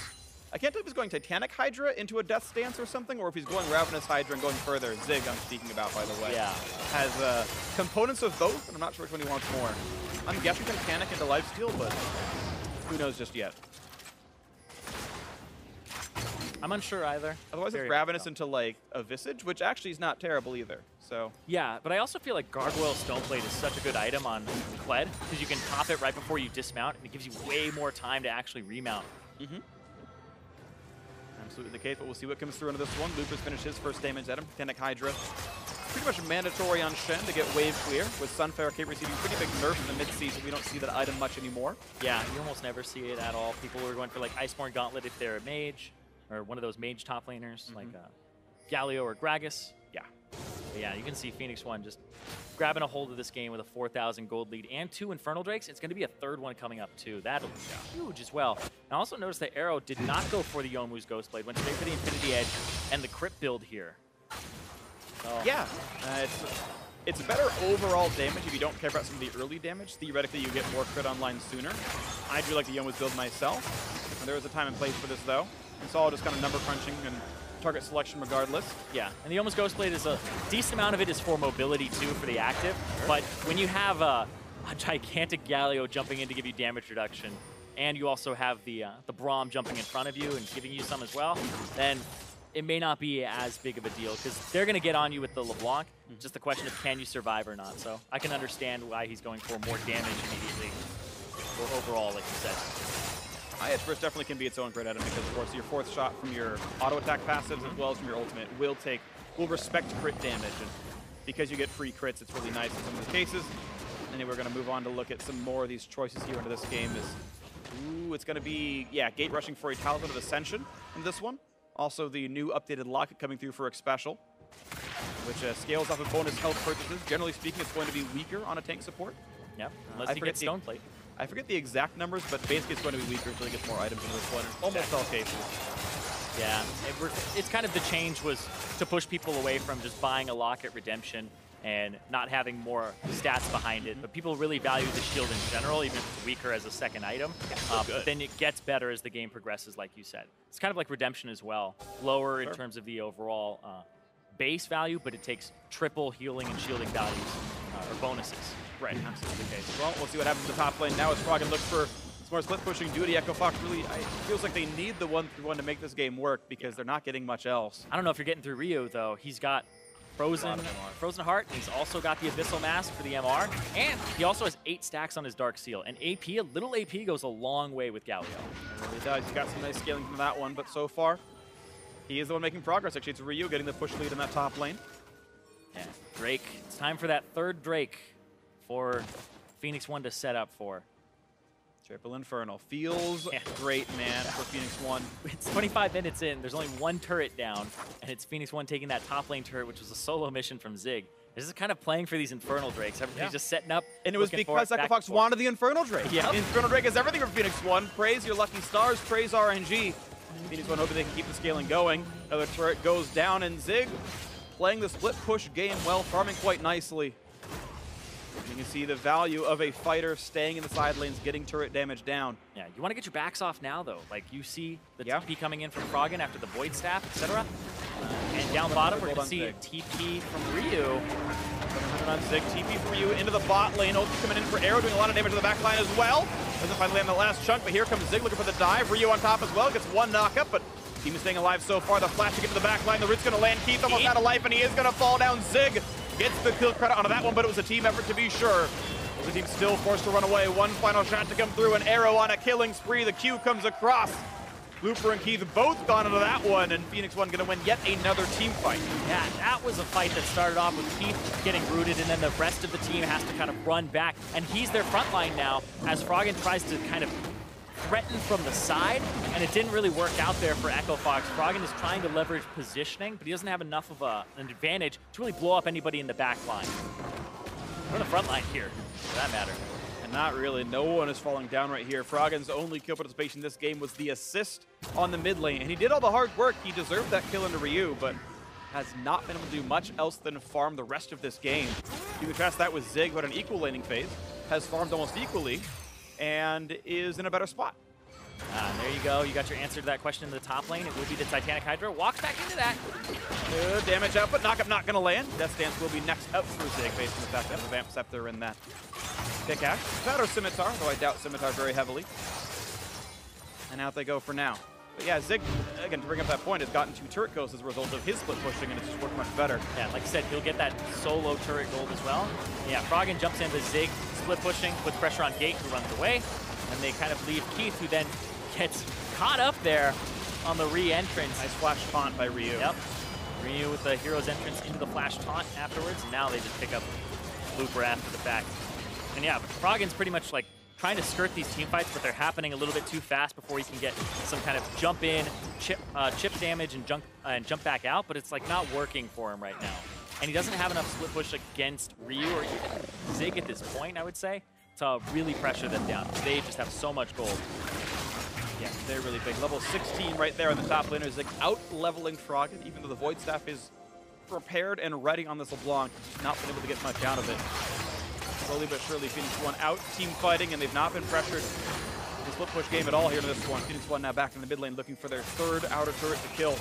I can't tell if he's going Titanic Hydra into a Death Stance or something, or if he's going Ravenous Hydra and going further. Zig, I'm speaking about, by the way. Yeah. Has components of both, and I'm not sure which one he wants more. I'm guessing Titanic into Lifesteal, but who knows just yet. I'm unsure either. Otherwise, it's Ravenous into, like, a Visage, which actually is not terrible either, so. Yeah, but I also feel like Gargoyle Stoneblade is such a good item on Kled, because you can pop it right before you dismount, and it gives you way more time to actually remount. Absolutely the case, but we'll see what comes through into this one. Looper's finished his first damage at him. Titanic Hydra. Pretty much mandatory on Shen to get wave clear, with Sunfire Cape receiving pretty big nerf in the mid-season. We don't see that item much anymore. Yeah, you almost never see it at all. People are going for, like, Iceborne Gauntlet if they're a mage, or one of those mage top laners, like Galio or Gragas. Yeah. But yeah, you can see Phoenix1 just grabbing a hold of this game with a 4,000 gold lead and 2 Infernal Drakes. It's going to be a third one coming up, too. That'll be huge as well. I also noticed that Arrow did not go for the Youmuu's Ghostblade, went straight for the Infinity Edge and the Crypt build here. Yeah, it's better overall damage if you don't care about some of the early damage. Theoretically, you get more crit online sooner. I do like the Youmuu's build myself. And there is a time and place for this, though. It's all just kind of number crunching and target selection regardless. Yeah, and the Youmuu's Ghostblade is a decent amount of it is for mobility, too, for the active. But when you have a gigantic Galio jumping in to give you damage reduction, and you also have the Braum jumping in front of you and giving you some as well, then it may not be as big of a deal because they're going to get on you with the LeBlanc. Just the question of can you survive or not. So I can understand why he's going for more damage immediately or overall, like you said. High Edge Burst definitely can be its own great item because, of course, your fourth shot from your auto attack passives as well as from your ultimate will respect crit damage. And because you get free crits, it's really nice in some of the cases. And we're going to move on to look at some more of these choices here into this game. It's going to be, gate rushing for a Talisman of Ascension in this one. Also, the new updated locket coming through for Xpecial, which scales off of bonus health purchases. Generally speaking, it's going to be weaker on a tank support. Yep, unless you get Stone Plate. I forget the exact numbers, but basically it's going to be weaker until he gets more items into this one. Almost all cases. Yeah, it's kind of the change was to push people away from just buying a locket redemption and not having more stats behind it. But people really value the shield in general, even if it's weaker as a second item. But then it gets better as the game progresses, like you said. It's kind of like redemption as well. Lower in terms of the overall base value, but it takes triple healing and shielding values or bonuses. Right, absolutely the case. Well, we'll see what happens in the top lane now as Froggen looks for some more split pushing duty. Echo Fox really, it feels like they need the 1-3-1 to make this game work because they're not getting much else. I don't know if you're getting through Rio, though. He's got Frozen Heart, and he's also got the Abyssal Mask for the MR, and he also has 8 stacks on his Dark Seal. And AP, a little AP goes a long way with Galio. It really does. He's got some nice scaling from that one, but so far, he is the one making progress. Actually, it's Rio getting the push lead in that top lane. Yeah, Drake. It's time for that third Drake for Phoenix1 to set up for. Triple Infernal. Feels great, man, for Phoenix1. It's 25 minutes in. There's only one turret down, and it's Phoenix1 taking that top lane turret, which was a solo mission from Zig. This is kind of playing for these Infernal Drakes. Everybody's just setting up. And it was because Echo Fox wanted the Infernal Drake. Infernal Drake is everything for Phoenix1. Praise your lucky stars. Praise RNG. Phoenix1 hoping they can keep the scaling going. Another turret goes down, and Zig playing the split push game well, farming quite nicely. You can see the value of a fighter staying in the side lanes, getting turret damage down. Yeah, you want to get your backs off now, though. Like, you see the TP coming in from Froggen after the Void Staff, etc. And down the bottom, we're going to see TP from Ryu. 700 on Zig, TP from Ryu into the bot lane. Ulti coming in for Arrow, doing a lot of damage to the back line as well. Doesn't finally land the last chunk, but here comes Zig looking for the dive. Ryu on top as well, gets one knockup, but team is staying alive so far. The flash to get to the back line. The Rit's going to land. Keith almost out of life, and he is going to fall down. Zig gets the kill credit onto that one, but it was a team effort to be sure. The team still forced to run away. One final shot to come through. An Arrow on a killing spree. The Q comes across. Looper and Keith both gone into that one, and Phoenix1 going to win yet another team fight. Yeah, that was a fight that started off with Keith getting rooted, and then the rest of the team has to kind of run back. And he's their front line now as Froggen tries to kind of threaten from the side, and it didn't really work out there for Echo Fox. Froggen is trying to leverage positioning, but he doesn't have enough of an advantage to really blow up anybody in the back line. We're in the front line here, for that matter. And not really. No one is falling down right here. Froggen's only kill participation in this game was the assist on the mid lane, and he did all the hard work. He deserved that kill into Ryu, but has not been able to do much else than farm the rest of this game. You contrast that with Zig, who had an equal laning phase, has farmed almost equally, and is in a better spot. There you go. You got your answer to that question in the top lane. It will be the Titanic Hydra. Walks back into that. Good damage output. Knockup not going to land. Death Dance will be next up for Zig, based on the fact that the Vamp Scepter in that pickaxe. That or Scimitar, though I doubt Scimitar very heavily. And out they go for now. But yeah, Zig, again, to bring up that point, has gotten 2 turret ghosts as a result of his split pushing, and it's just worked much better. Yeah, like I said, he'll get that solo turret gold as well. Yeah, Froggen jumps into Zig, split pushing, puts pressure on Gate, who runs away, and they kind of leave Keith, who then gets caught up there on the re-entrance. Nice flash taunt by Ryu. Yep. Ryu with the hero's entrance into the flash taunt afterwards, and now they just pick up Looper after the fact. And yeah, Froggen's pretty much like trying to skirt these team fights, but they're happening a little bit too fast before he can get some kind of jump in, chip damage, and jump back out, but it's like not working for him right now. And he doesn't have enough split push against Ryu or even Zig at this point, I would say, to really pressure them down. They just have so much gold. Yeah, they're really big. Level 16 right there on the top laner. Zig out-leveling Froggen, even though the Void Staff is prepared and ready on this LeBlanc. Not been able to get much out of it. Slowly but surely, Phoenix1 out team fighting, and they've not been pressured in the split push game at all here in this one. Phoenix1 now back in the mid lane looking for their 3rd outer turret to kill.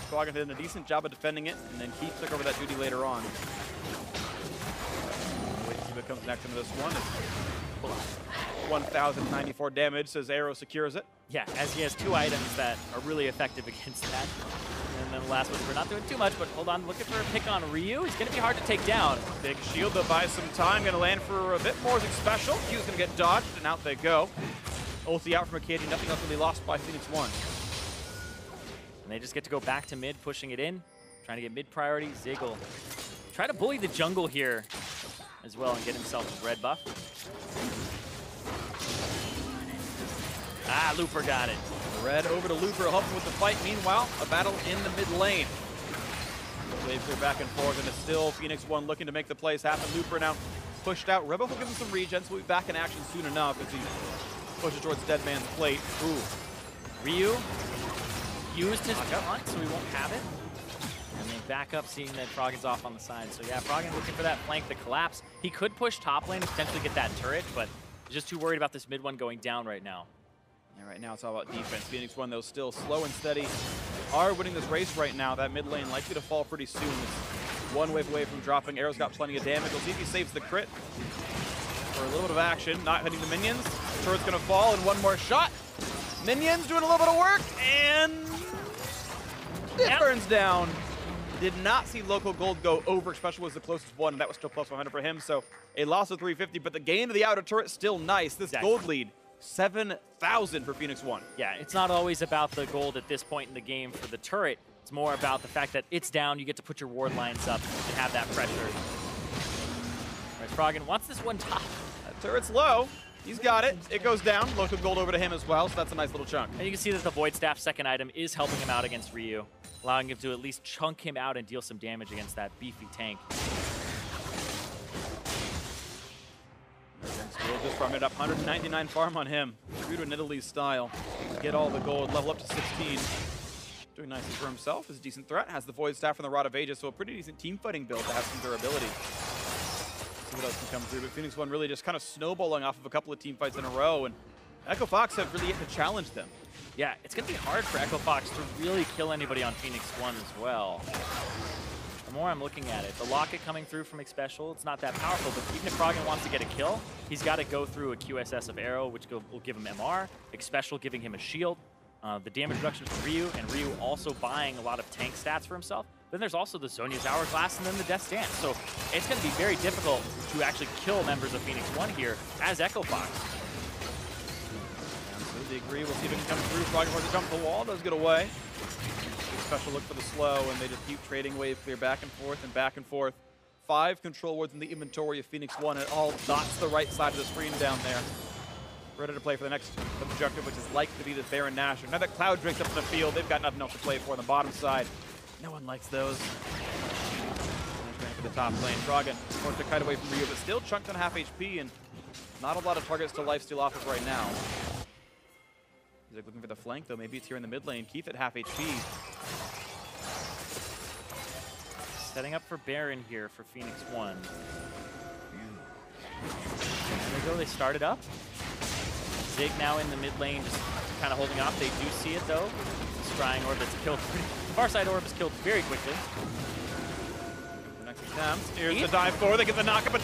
Froggen did a decent job of defending it, and then Keith took over that duty later on. Wait to see what comes next into this one. 1,094 damage as Arrow secures it. Yeah, as he has 2 items that are really effective against that. And then the last one, we're not doing too much, but hold on, looking for a pick on Ryu. He's going to be hard to take down. Big shield that buys some time, going to land for a bit more as Xpecial. Q's going to get dodged, and out they go. Ulti out from Akaadian, nothing else really lost by Phoenix1. And they just get to go back to mid, pushing it in, trying to get mid priority. Ziggle try to bully the jungle here as well and get himself his red buff. Ah, Looper got it. Red over to Looper, helping with the fight. Meanwhile, a battle in the mid lane. Wave clear back and forth, and it's still Phoenix1 looking to make the plays happen. Looper now pushed out. Rebel will give him some regen, so we'll be back in action soon enough as he pushes towards Dead Man's plate. Ooh. Ryu used his hunt, so he won't have it. And they back up, seeing that Froggen's off on the side. So yeah, Froggen looking for that flank to collapse. He could push top lane and potentially get that turret, but he's just too worried about this mid one going down right now. Yeah, right now it's all about defense. Phoenix1, though, still slow and steady, are winning this race right now. That mid lane likely to fall pretty soon. It's one wave away from dropping. Arrow's got plenty of damage. We'll see if he saves the crit for a little bit of action. Not hitting the minions. Turret's going to fall, and one more shot. Minions doing a little bit of work, and it burns down. Did not see local gold go over. Xpecial was the closest one, and that was still plus 100 for him. So a loss of 350, but the gain of the outer turret still nice. This gold lead, 7,000 for Phoenix1. Yeah, it's not always about the gold at this point in the game for the turret. It's more about the fact that it's down, you get to put your ward lines up and have that pressure. All right, Froggen wants this one top. That turret's low. He's got it. It goes down. Local gold over to him as well, so that's a nice little chunk. And you can see that the Void Staff second item is helping him out against Ryu, allowing him to at least chunk him out and deal some damage against that beefy tank. We'll just farm it up. 199 farm on him. True to Nidalee's style. Get all the gold, level up to 16. Doing nicely for himself. Is a decent threat. Has the Void Staff and the Rod of Ages, so a pretty decent team fighting build to have some durability. See what else can come through. But Phoenix1 really just kind of snowballing off of a couple of team fights in a row, and Echo Fox have really yet to challenge them. Yeah, it's going to be hard for Echo Fox to really kill anybody on Phoenix1 as well. The more I'm looking at it, the locket coming through from Xpecial, it's not that powerful, but even if Froggen wants to get a kill, he's got to go through a QSS of Arrow, which will give him MR, Xpecial giving him a shield, the damage reduction from Ryu, and Ryu also buying a lot of tank stats for himself. Then there's also the Zhonya's Hourglass and then the Death Stance. So it's going to be very difficult to actually kill members of Phoenix1 here as Echo Fox. Absolutely agree. We'll see if it can come through. Froggen wants to jump the wall, does get away. Xpecial look for the slow, and they just keep trading wave clear back and forth and back and forth. 5 control wards in the inventory of Phoenix1, and it all dots the right side of the screen down there. Ready to play for the next objective, which is likely to be the Baron Nashor. Now that Cloud Drake's up in the field, they've got nothing else to play for on the bottom side. No one likes those. For the top lane, Froggen forced to kite away from Ryu, but still chunked on half HP, and not a lot of targets to lifesteal off of right now. He's like looking for the flank, though. Maybe it's here in the mid lane. Keith at half HP. Setting up for Baron here for Phoenix1. There they go, they started up. Zig now in the mid lane, just kind of holding off. They do see it, though. Scrying orb that's killed. Far side orb is killed very quickly. The next attempt. Here's the dive for. They get the knockup, but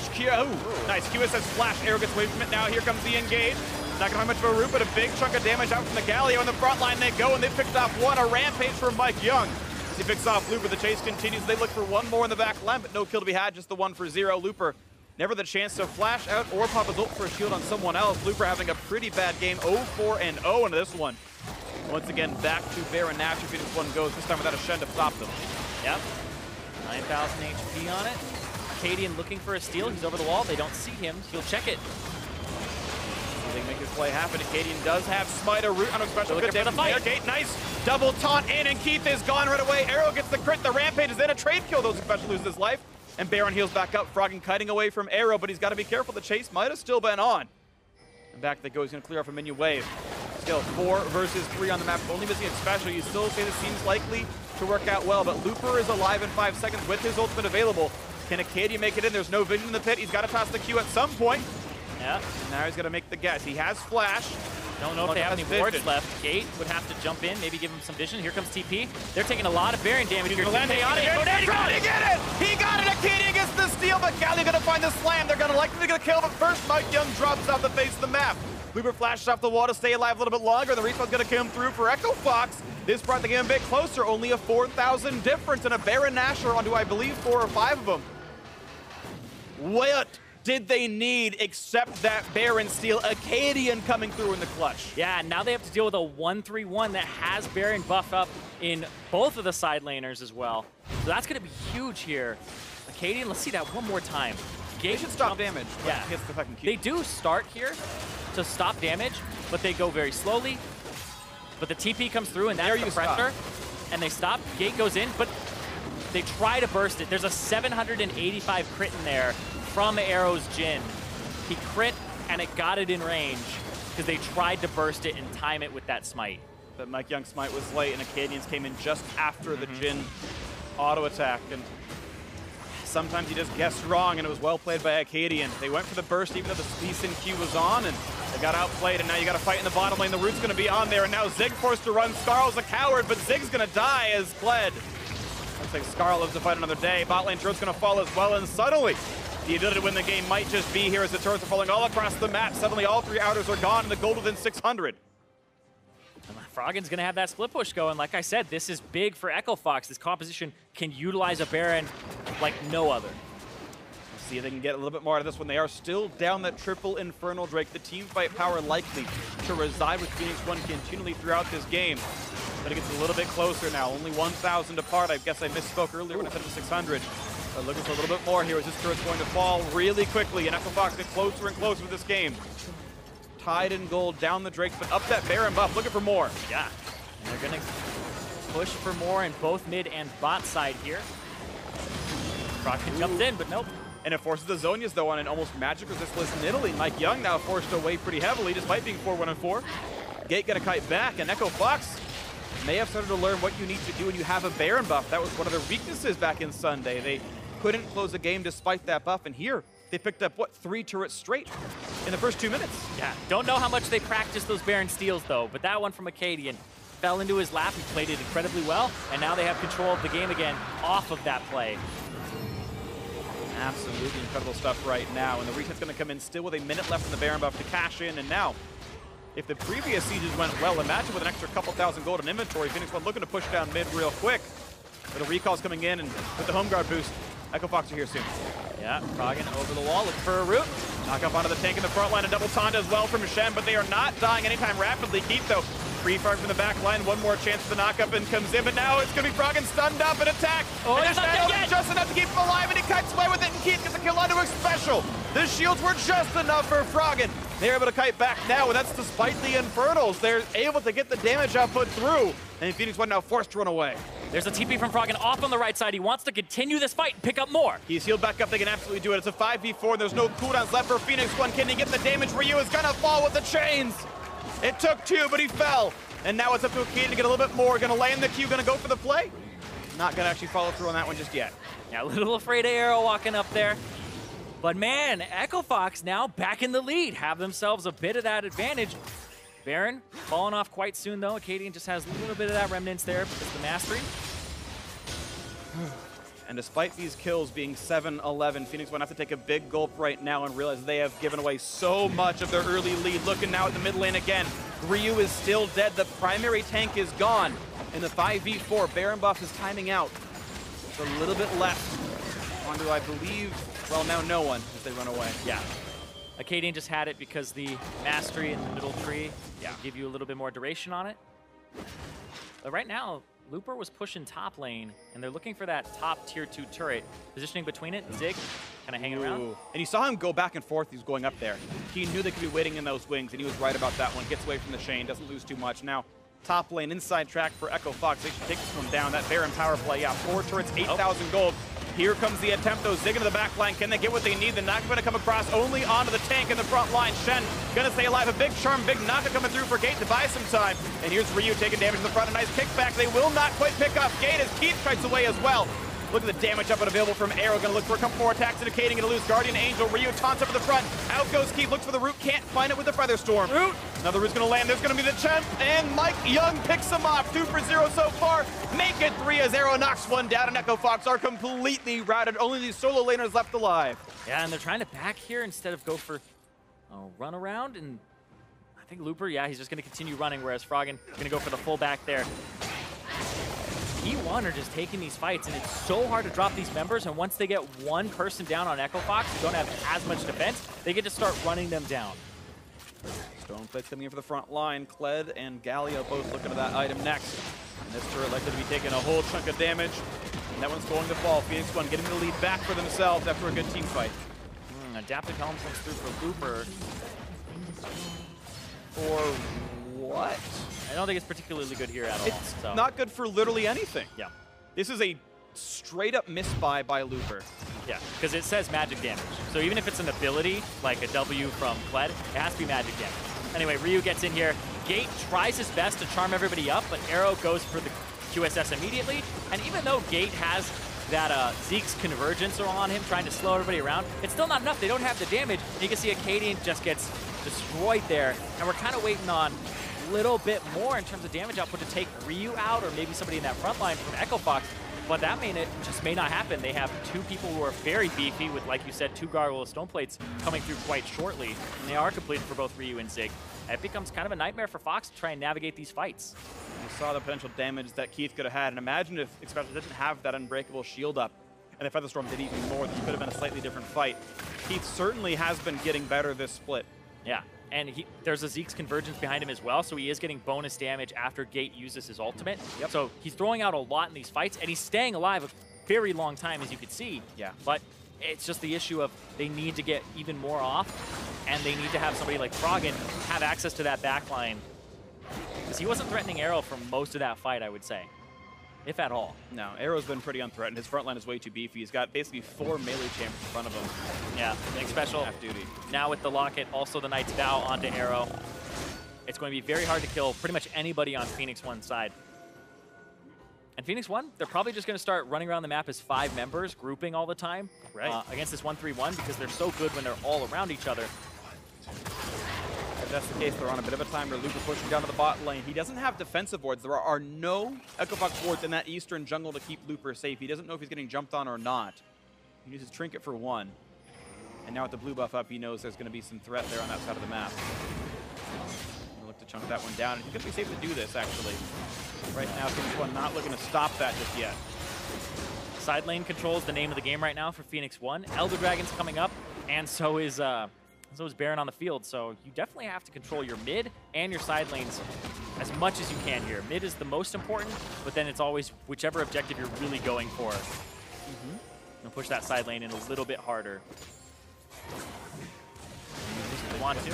nice. QSS flash. Arrow gets away from it. Now here comes the engage. Not gonna have much of a root, but a big chunk of damage out from the Galio. In the front line they go, and they picked off one. A rampage from MikeYeung. As he picks off Looper, the chase continues. They look for one more in the back line, but no kill to be had. Just the one for 0. Looper never the chance to flash out or pop his ult for a shield on someone else. Looper having a pretty bad game. 0-4-0 into this one. Once again, back to Baron Nashor. Phoenix1 goes, this time without a Shen to stop them. Yep. 9,000 HP on it. Akaadian looking for a steal. He's over the wall. They don't see him. He'll check it. They make this play happen. Akaadian does have Smite, a root on a special. Good damage. Gate, nice. Double taunt in, and Keith is gone right away. Arrow gets the crit. The rampage is in a trade kill. Those Xpecial loses his life. And Baron heals back up. Froggen kiting away from Arrow, but he's got to be careful. The chase might have still been on. And back they go. He's going to clear off a minion wave. Still 4 versus 3 on the map. Only missing Xpecial. You still say this seems likely to work out well, but Looper is alive in 5 seconds with his ultimate available. Can Akaadian make it in? There's no vision in the pit. He's got to toss the Q at some point. Yeah. And now he's going to make the guess. He has flash. Don't know if they have any wards left. Gate would have to jump in, maybe give him some vision. Here comes TP. They're taking a lot of Baron damage here. He got it! He got it! Akaadian gets the steal, but Galio going to find the slam. They're going to likely get a kill, but first MikeYeung drops off the face of the map. Looper flashes off the wall to stay alive a little bit longer. The respawn's going to come through for Echo Fox. This brought the game a bit closer. Only a 4,000 difference and a Baron Nashor onto, I believe, 4 or 5 of them. What did they need except that Baron steal? Akaadian coming through in the clutch. Yeah, now they have to deal with a 1-3-1 that has Baron buff up in both of the side laners as well. So that's going to be huge here. Akaadian, let's see that one more time. They should stop damage. Yeah, hits the fucking Q. They do start here to stop damage, but they go very slowly. But the TP comes through, and that's the pressure. And they stop. Gate goes in, but they try to burst it. There's a 785 crit in there from Arrow's Jhin. He crit, and it got it in range because they tried to burst it and time it with that smite. But MikeYeung's smite was late, and Akaadian's came in just after the Jhin auto attack. And sometimes you just guessed wrong, and it was well played by Akaadian. They went for the burst even though the Lee Sin Q was on, and they got outplayed, and now you got to fight in the bottom lane. The root's going to be on there, and now Zig forced to run. Skarl's a coward, but Zig's going to die as Kled. Looks like Skarl lives to fight another day. Bot lane turret's going to fall as well, and suddenly the ability to win the game might just be here as the turrets are falling all across the map. Suddenly all 3 outers are gone, and the gold within 600. Froggen's going to have that split push going. Like I said, this is big for Echo Fox. This composition can utilize a Baron like no other. See if they can get a little bit more out of this one. They are still down that triple Infernal Drake. The team fight power likely to reside with Phoenix1 continually throughout this game. But it gets a little bit closer now. Only 1,000 apart. I guess I misspoke earlier when I said to 600. But looking for a little bit more here as this turret's going to fall really quickly. And Echo Fox get closer and closer with this game. Tied in gold, down the Drake, but up that Baron buff, looking for more. Yeah, and they're gonna push for more in both mid and bot side here. Froggen jumped in, but nope. And it forces the Zhonya's though on an almost magic resistless Nidalee. MikeYeung now forced away pretty heavily despite being 4-1-4. Gate gonna kite back, and Echo Fox may have started to learn what you need to do when you have a Baron buff. That was one of their weaknesses back in Sunday. They couldn't close a game despite that buff, and here they picked up, what, 3 turrets straight in the first 2 minutes. Yeah, don't know how much they practiced those Baron steals, though, but that one from Akaadian fell into his lap. He played it incredibly well, and now they have control of the game again off of that play. Absolutely incredible stuff right now, and the reset's going to come in still with a minute left in the Baron buff to cash in, and now, if the previous sieges went well, imagine with an extra couple thousand gold in inventory, Phoenix1 looking to push down mid real quick. But the recall's coming in, and with the home guard boost, Echo Fox are here soon. Yeah, Froggen over the wall, looking for a root. Knock up onto the tank in the front line, a double taunt as well from Shen, but they are not dying anytime rapidly. Keith, though, free farm from the back line, one more chance for the knock-up and comes in, but now it's going to be Froggen stunned up and attack. Oh, and just enough to keep him alive, and he kites away with it, and Keith gets a kill onto Xpecial. The shields were just enough for Froggen. They're able to kite back now, and that's despite the Infernals. They're able to get the damage output through, and Phoenix1 now forced to run away. There's a TP from Froggen off on the right side. He wants to continue this fight and pick up more. He's healed back up. They can absolutely do it. It's a 5v4, and there's no cooldowns left for Phoenix1. Can he get the damage? Ryu is gonna fall with the chains. It took 2, but he fell. And now it's up to Akaadian to get a little bit more. Gonna land the Q, gonna go for the play. Not gonna actually follow through on that one just yet. Yeah, a little afraid of Arrow walking up there. But man, Echo Fox now back in the lead, have themselves a bit of that advantage. Baron falling off quite soon though. Akaadian just has a little bit of that remnants there because of the mastery. And despite these kills being 7-11, Phoenix1 have to take a big gulp right now and realize they have given away so much of their early lead. Looking now at the mid lane again. Ryu is still dead. The primary tank is gone. In the 5v4, Baron buff is timing out. There's a little bit left. Onto, I believe, well, now no one as they run away. Yeah. Akaadian just had it because the mastery in the middle tree give you a little bit more duration on it. But right now, Looper was pushing top lane, and they're looking for that top tier 2 turret. Positioning between it, Zig kind of hanging around. And you saw him go back and forth. He was going up there. He knew they could be waiting in those wings, and he was right about that one. Gets away from the Shane, doesn't lose too much. Now, top lane, inside track for Echo Fox. They should take this one down. That Baron power play, 4 turrets, 8,000 gold. Here comes the attempt, though. Zig into the back line. Can they get what they need? The knock going to come across only onto the tank in the front line. Shen going to stay alive. A big charm, big knock coming through for Gate to buy some time. And here's Ryu taking damage in the front. A nice kickback. They will not quite pick up Gate as Keith kites away as well. Look at the damage up and available from Arrow. Going to look for a couple more attacks. Indicating going to lose Guardian Angel. Ryu taunts up at the front. Out goes Keith. Looks for the root. Can't find it with the Featherstorm. Root. Another root's going to land. There's going to be the champ. And MikeYeung picks him off. 2 for 0 so far. Make it 3 as Arrow knocks one down. And Echo Fox are completely routed. Only these solo laners left alive. Yeah, and they're trying to back here instead of go for a run around. And I think Looper, yeah, he's just going to continue running, whereas Froggen going to go for the full back there. P1 are just taking these fights, and it's so hard to drop these members, and once they get one person down on Echo Fox who don't have as much defense, they get to start running them down. Stoneflake's coming in for the front line. Kled and Galio both looking at that item next. And this turret likely to be taking a whole chunk of damage. And that one's going to fall. Phoenix1 getting the lead back for themselves after a good team fight. Adaptive Helm comes through for Looper. For what? I don't think it's particularly good here at all. It's not good for literally anything. Yeah. This is a straight-up misbuy by Looper. Yeah, because it says magic damage. So even if it's an ability, like a W from Kled, it has to be magic damage. Anyway, Ryu gets in here. Gate tries his best to charm everybody up, but Arrow goes for the QSS immediately. And even though Gate has that Zeke's convergence on him, trying to slow everybody around, it's still not enough. They don't have the damage. You can see Akaadian just gets destroyed there. And we're kind of waiting on a little bit more in terms of damage output to take Ryu out, or maybe somebody in that front line from Echo Fox. But that just may not happen. They have two people who are very beefy with, like you said, two Gargoyle Stone Plates coming through quite shortly. And they are completed for both Ryu and Zig. It becomes kind of a nightmare for Fox to try and navigate these fights. You saw the potential damage that Keith could have had. And imagine if Xpecial didn't have that unbreakable shield up and the Featherstorm did even more, this could have been a slightly different fight. Keith certainly has been getting better this split. Yeah. And there's a Zeke's convergence behind him as well, so he is getting bonus damage after Gate uses his ultimate. Yep. So he's throwing out a lot in these fights, and he's staying alive a very long time, as you can see. Yeah. But it's just the issue of they need to get even more off, and they need to have somebody like Froggen have access to that backline. Because he wasn't threatening Arrow for most of that fight, I would say. If at all. No, Arrow's been pretty unthreatened. His front line is way too beefy. He's got basically 4 melee champs in front of him. Yeah, Xpecial. Half duty. Now with the Locket, also the Knight's Vow onto Arrow. It's going to be very hard to kill pretty much anybody on Phoenix1's side. And Phoenix1, they're probably just going to start running around the map as 5 members, grouping all the time against this 1-3-1 because they're so good when they're all around each other. If that's the case, they're on a bit of a timer. Looper pushing down to the bot lane. He doesn't have defensive wards. There are no Echo Fox wards in that eastern jungle to keep Looper safe. He doesn't know if he's getting jumped on or not. He uses Trinket for 1. And now with the blue buff up, he knows there's going to be some threat there on that side of the map. He'll look to chunk that one down. He's going to be safe to do this, actually. Right now, Phoenix1 not looking to stop that just yet. Side lane control is the name of the game right now for Phoenix1. Elder Dragon's coming up, and so is Baron on the field. So you definitely have to control your mid and your side lanes as much as you can here. Mid is the most important, but then it's always whichever objective you're really going for. And push that side lane in a little bit harder. Want to.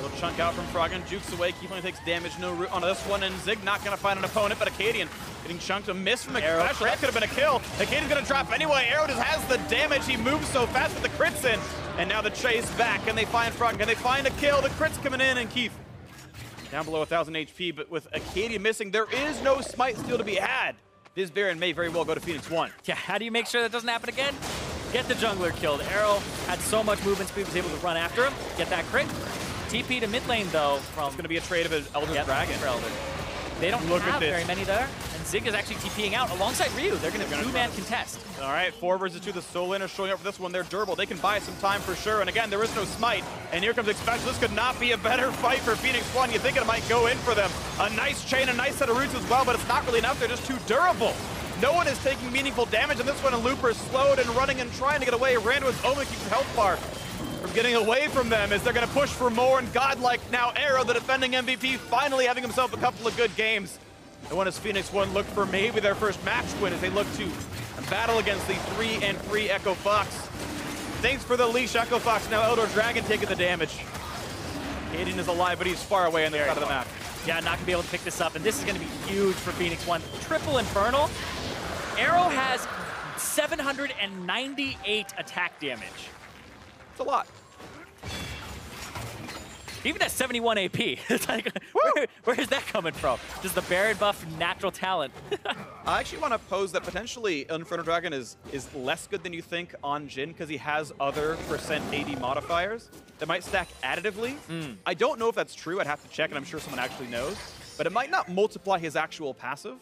Little chunk out from Froggen, jukes away, Keith only takes damage, no root onto this one, and Zig not going to find an opponent, but Akaadian getting chunked, a miss from Xpecial. That could have been a kill. Akaadian's going to drop anyway. Arrow just has the damage. He moves so fast with the crits in. And now the chase back, and they find Froggen. Can they find a kill? The crits coming in, and Keith down below 1,000 HP, but with Akaadian missing, there is no smite steal to be had. This Baron may very well go to Phoenix1. Yeah, how do you make sure that doesn't happen again? Get the jungler killed. Arrow had so much movement speed, was able to run after him, get that crit. TP to mid lane, though, from... It's going to be a trade of an Elder Dragon. For Elder. They don't have very many there, and Zig is actually TPing out alongside Ryu. They're going to 2-man contest. All right, 4 versus 2. The Soul Laners showing up for this one. They're durable. They can buy some time for sure. And again, there is no smite. And here comes Xpecial. This could not be a better fight for Phoenix1. You think it might go in for them. A nice chain, a nice set of roots as well, but it's not really enough. They're just too durable. No one is taking meaningful damage in this one, and Looper is slowed and running and trying to get away. Ran to his own, keeps the health bar from getting away from them as they're going to push for more. And godlike now Arrow, the defending MVP, finally having himself a couple of good games. The one as Phoenix1 look for maybe their first match win as they look to battle against the 3-3 Echo Fox. Thanks for the leash, Echo Fox. Now Elder Dragon taking the damage. Akaadian is alive, but he's far away on the side of the map. Yeah, not going to be able to pick this up, and this is going to be huge for Phoenix1. Triple Infernal. Arrow has 798 attack damage. It's a lot. Even at 71 AP, it's like, where is that coming from? Just the Baron buff natural talent. I actually want to pose that potentially Inferno Dragon is less good than you think on Jhin because he has other % AD modifiers that might stack additively. I don't know if that's true. I'd have to check, and I'm sure someone actually knows. But it might not multiply his actual passive.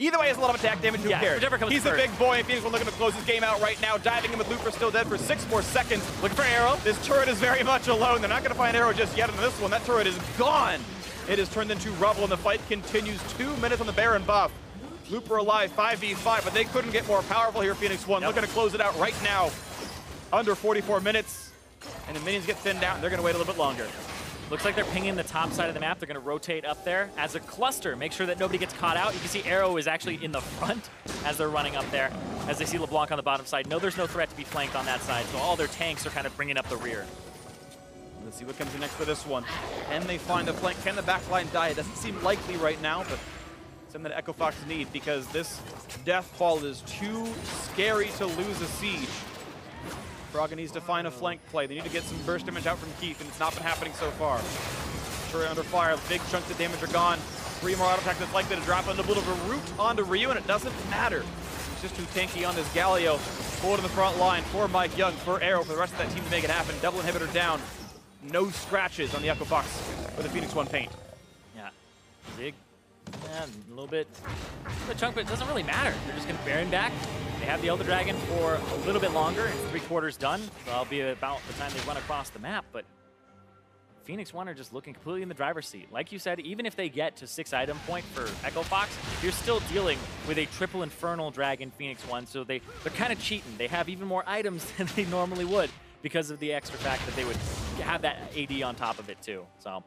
Either way, it's a lot of attack damage. Who cares? Whichever comes He's first. a big boy, and Phoenix1 looking to close his game out right now. Diving in with Looper still dead for 6 more seconds. Looking for Arrow. This turret is very much alone. They're not going to find Arrow just yet on this one. That turret is gone. It is turned into rubble, and the fight continues. 2 minutes on the Baron buff. Looper alive, 5v5, but they couldn't get more powerful here, Phoenix1. Looking to close it out right now. Under 44 minutes. And the minions get thinned out, and they're going to wait a little bit longer. Looks like they're pinging the top side of the map. They're going to rotate up there as a cluster. Make sure that nobody gets caught out. You can see Arrow is actually in the front as they're running up there. As they see LeBlanc on the bottom side. No, there's no threat to be flanked on that side. So all their tanks are kind of bringing up the rear. Let's see what comes in next for this one. Can they find a flank? Can the backline die? It doesn't seem likely right now, but something that FOX need because this death fall is too scary to lose a siege. Froggen needs to find a flank play. They need to get some burst damage out from Keith, and it's not been happening so far. Turret under fire, big chunks of damage are gone. 3 more auto attack that's likely to drop a little bit of a root onto Ryu, and it doesn't matter. He's just too tanky on this Galio. Forward in the front line for MikeYeung, for Arrow, for the rest of that team to make it happen. Double inhibitor down. No scratches on the FOX for the Phoenix1 paint. Yeah, big, a little bit chunk, but it doesn't really matter. They're just going to Baron back. They have the Elder Dragon for a little bit longer. It's 3/4 done. So that'll be about the time they run across the map. But Phoenix1 are just looking completely in the driver's seat. Like you said, even if they get to 6-item point for FOX, you're still dealing with a triple Infernal Dragon Phoenix1. So they're kind of cheating. They have even more items than they normally would because of the extra fact that they would have that AD on top of it too. So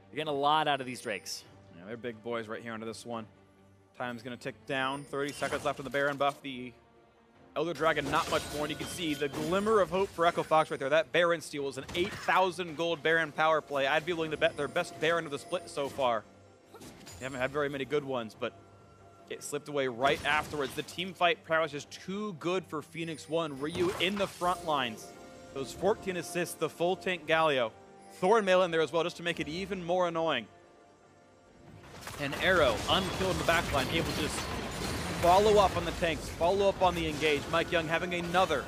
you're getting a lot out of these Drakes. Yeah, they're big boys right here onto this one. Time's going to tick down. 30 seconds left on the Baron buff. The Elder Dragon, not much more, and you can see the glimmer of hope for FOX right there. That Baron steal was an 8,000 gold Baron power play. I'd be willing to bet their best Baron of the split so far. They haven't had very many good ones, but it slipped away right afterwards. The team fight prowess is too good for Phoenix1. Ryu in the front lines. Those 14 assists, the full tank Galio. Thornmail in there as well, just to make it even more annoying. And Arrow, unkilled in the backline, able to just follow up on the tanks, follow up on the engage. MikeYeung having another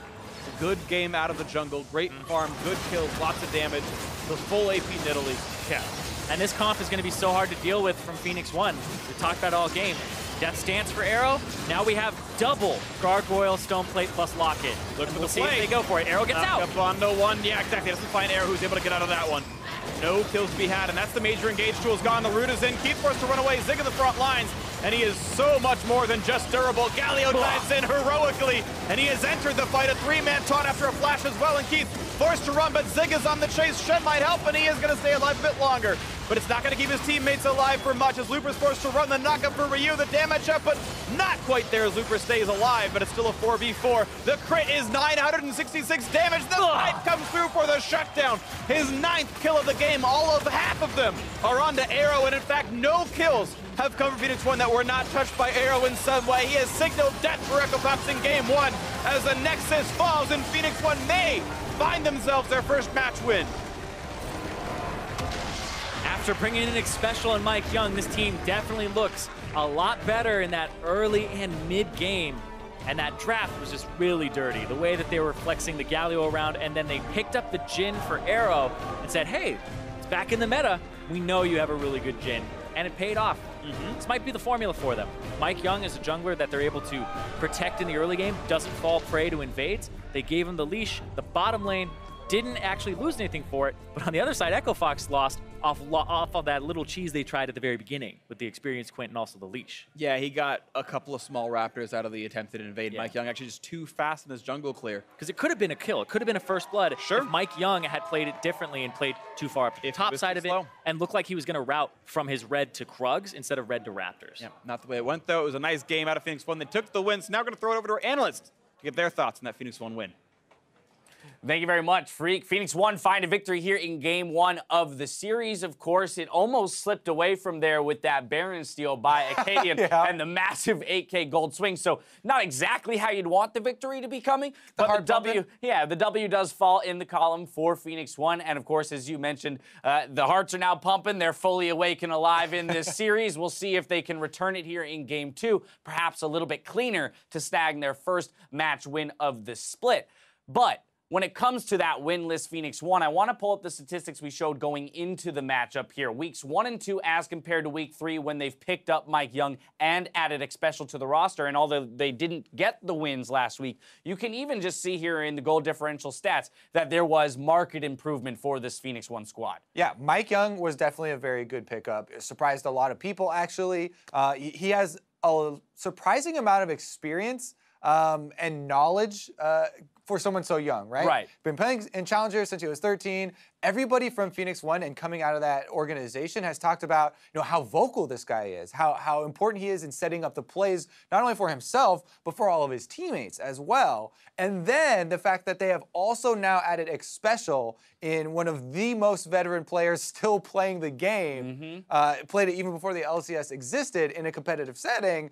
good game out of the jungle. Great farm, good kills, lots of damage. The full AP Nidalee. Yeah. And this comp is going to be so hard to deal with from Phoenix1. We talked about it all game. Death Stance for Arrow. Now we have double Gargoyle, Stone Plate plus Locket. Look for we'll the see play. if they go for it. Arrow gets out. Up on no one. Yeah, exactly. Doesn't find Arrow, who's able to get out of that one. No kills to be had, and that's the major engage tool is gone. The root is in. Keith forced to run away. Zig in the front lines, and he is so much more than just durable. Galio dives in heroically, and he has entered the fight. A 3-man taunt after a flash as well, and Keith forced to run, but Zig is on the chase. Shen might help, and he is going to stay alive a bit longer. But it's not going to keep his teammates alive for much as Looper's forced to run the knockup for Ryu. The damage up, but not quite there as Looper stays alive, but it's still a 4v4. The crit is 966 damage. The fight comes through for the shutdown. His 9th kill of the game. All of half of them are onto Arrow, and in fact, no kills have come from Phoenix1 that were not touched by Arrow in some way. He has signaled death for FOX in game 1 as the Nexus falls, and Phoenix1 may find themselves their first match win. After bringing in Xpecial and MikeYeung, this team definitely looks a lot better in that early and mid-game. And that draft was just really dirty. The way that they were flexing the Galio around, and then they picked up the Jhin for Arrow and said, hey, it's back in the meta. We know you have a really good Jhin. And it paid off. This might be the formula for them. MikeYeung is a jungler that they're able to protect in the early game, doesn't fall prey to invades. They gave him the leash. The bottom lane didn't actually lose anything for it, but on the other side, FOX lost off of that little cheese they tried at the very beginning with the experienced Quint and also the leash. Yeah, he got a couple of small raptors out of the attempted invade. Yeah. MikeYeung actually just too fast in his jungle clear. Because it could have been a kill. It could have been a first blood if MikeYeung had played it differently and played too far up to the top side of it and looked like he was going to route from his red to Krugs instead of red to Raptors. Yeah, not the way it went, though. It was a nice game out of Phoenix1. They took the win, so now we're going to throw it over to our analysts to get their thoughts on that Phoenix1 win. Thank you very much, Phreak. Phoenix1 find a victory here in game 1 of the series. Of course, it almost slipped away from there with that Baron steal by Akaadian and the massive 8K gold swing. So not exactly how you'd want the victory to be coming, but the W does fall in the column for Phoenix1. And of course, as you mentioned, the hearts are now pumping. They're fully awake and alive in this series. We'll see if they can return it here in game 2, perhaps a little bit cleaner to snag their first match win of the split. But when it comes to that winless Phoenix1, I want to pull up the statistics we showed going into the matchup here. Weeks 1 and 2 as compared to week 3 when they've picked up MikeYeung and added Xpecial to the roster. And although they didn't get the wins last week, you can even just see here in the goal differential stats that there was marked improvement for this Phoenix1 squad. Yeah, MikeYeung was definitely a very good pickup. It surprised a lot of people, actually. He has a surprising amount of experience and knowledge for someone so young, right? Right. Been playing in Challenger since he was 13. Everybody from Phoenix1 and coming out of that organization has talked about, how vocal this guy is, how important he is in setting up the plays, not only for himself, but for all of his teammates as well. And then the fact that they have also now added Xpecial in one of the most veteran players still playing the game, played it even before the LCS existed in a competitive setting.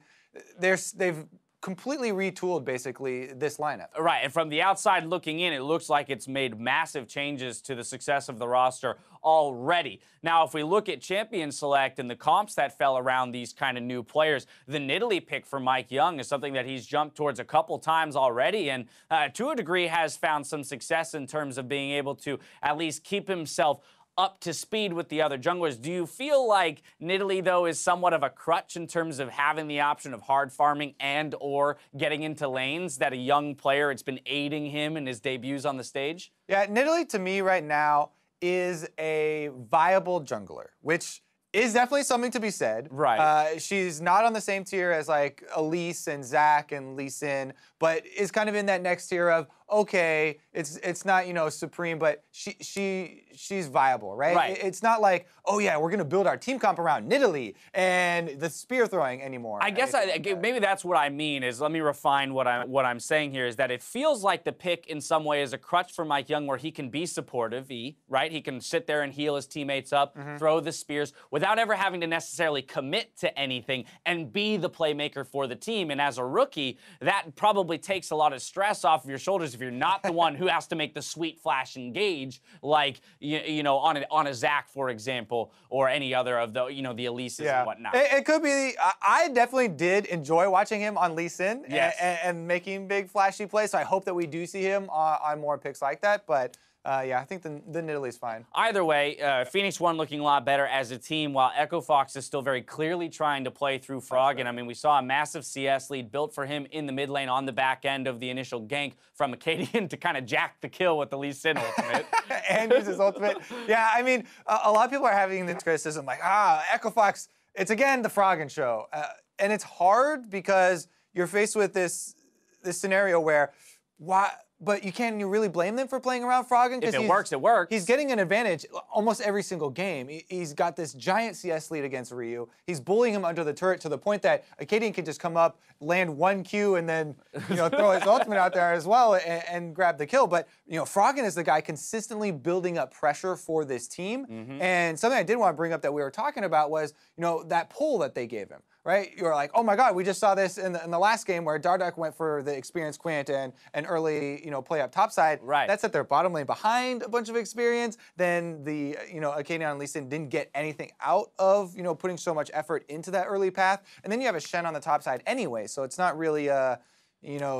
They've completely retooled, basically, this lineup. Right, and from the outside looking in, it looks like it's made massive changes to the success of the roster already. Now, if we look at Champion Select and the comps that fell around these kind of new players, the Nidalee pick for MikeYeung is something that he's jumped towards a couple times already, and to a degree has found some success in terms of being able to at least keep himself up to speed with the other junglers. Do you feel like Nidalee, though, is somewhat of a crutch in terms of having the option of hard farming and or getting into lanes, that a young player, it's been aiding him in his debuts on the stage? Yeah, Nidalee, to me right now, is a viable jungler, which is definitely something to be said. Right. She's not on the same tier as like Elise and Zach and Lee Sin, but is kind of in that next tier of, okay, it's not, supreme, but she's viable, right? Right. It's not like, oh yeah, we're gonna build our team comp around Nidalee and the spear throwing anymore. I guess maybe that's what I mean. Is let me refine what I'm saying here. Is that it feels like the pick in some way is a crutch for MikeYeung, where he can be supportive, right? He can sit there and heal his teammates up, throw the spears without ever having to necessarily commit to anything and be the playmaker for the team. And as a rookie, that probably takes a lot of stress off of your shoulders if you're not the one who has to make the sweet flash engage, like on a Zach, for example, or any other of the the Elises and whatnot. It could be. I definitely did enjoy watching him on Lee Sin and making big flashy plays. So I hope that we do see him on more picks like that. But yeah, I think the Nidalee's fine. Either way, Phoenix1 looking a lot better as a team, while Echo Fox is still very clearly trying to play through Froggen. I mean, we saw a massive CS lead built for him in the mid lane on the back end of the initial gank from Akaadian to kind of jack the kill with the Lee Sin ultimate. And use his ultimate. Yeah, I mean, a lot of people are having this criticism like, Echo Fox, it's again the Froggen show. And it's hard because you're faced with this scenario where, but you really blame them for playing around Froggen? If it works, it works. He's getting an advantage almost every single game. He's got this giant CS lead against Ryu. He's bullying him under the turret to the point that Akaadian can just come up, land one Q, and then throw his ultimate out there as well and grab the kill. But Froggen is the guy consistently building up pressure for this team. And something I did want to bring up that we were talking about was that pull that they gave him. Right? You're like, oh my God, we just saw this in the last game where Dardak went for the experienced Quint and early, play up topside. Right. That's at their bottom lane behind a bunch of experience. Then the, Akaadian and Lee Sin didn't get anything out of, putting so much effort into that early path. And then you have a Shen on the top side anyway, so it's not really a,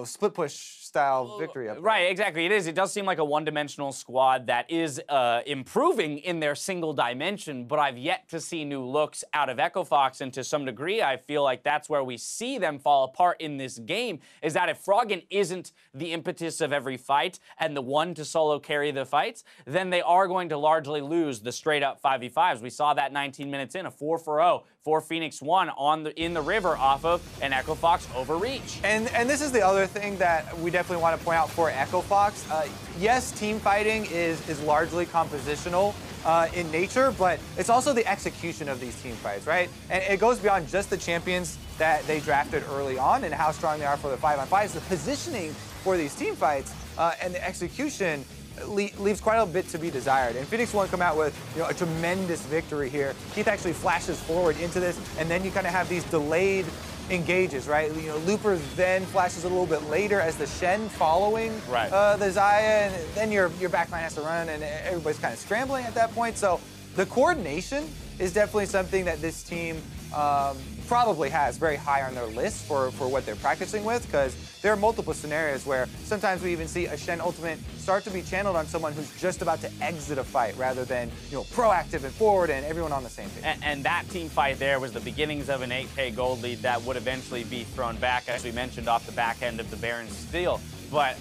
split push style victory up there. Right, exactly. It is. It does seem like a one-dimensional squad that is improving in their single dimension, but I've yet to see new looks out of Echo Fox, and to some degree, I feel like that's where we see them fall apart in this game, is that if Froggen isn't the impetus of every fight and the one to solo carry the fights, then they are going to largely lose the straight-up 5v5s. We saw that 19 minutes in, a 4-for-0 for Phoenix1 in the river off of an Echo Fox overreach. And this is the other thing that we definitely want to point out for Echo Fox. Yes, team fighting is largely compositional in nature, but it's also the execution of these team fights, right? And it goes beyond just the champions that they drafted early on and how strong they are for the 5-on-5s. The positioning for these team fights and the execution leaves quite a bit to be desired. And Phoenix1 come out with a tremendous victory here. Keith actually flashes forward into this, and then you kind of have these delayed engages, right? Looper then flashes a little bit later as the Shen following the Xayah, and then your backline has to run, and everybody's kind of scrambling at that point. So the coordination is definitely something that this team probably has very high on their list for what they're practicing with, because there are multiple scenarios where sometimes we even see a Shen ultimate start to be channeled on someone who's just about to exit a fight rather than, you know, proactive and forward and everyone on the same page. And that team fight there was the beginnings of an 8K gold lead that would eventually be thrown back, as we mentioned, off the back end of the Baron steal. But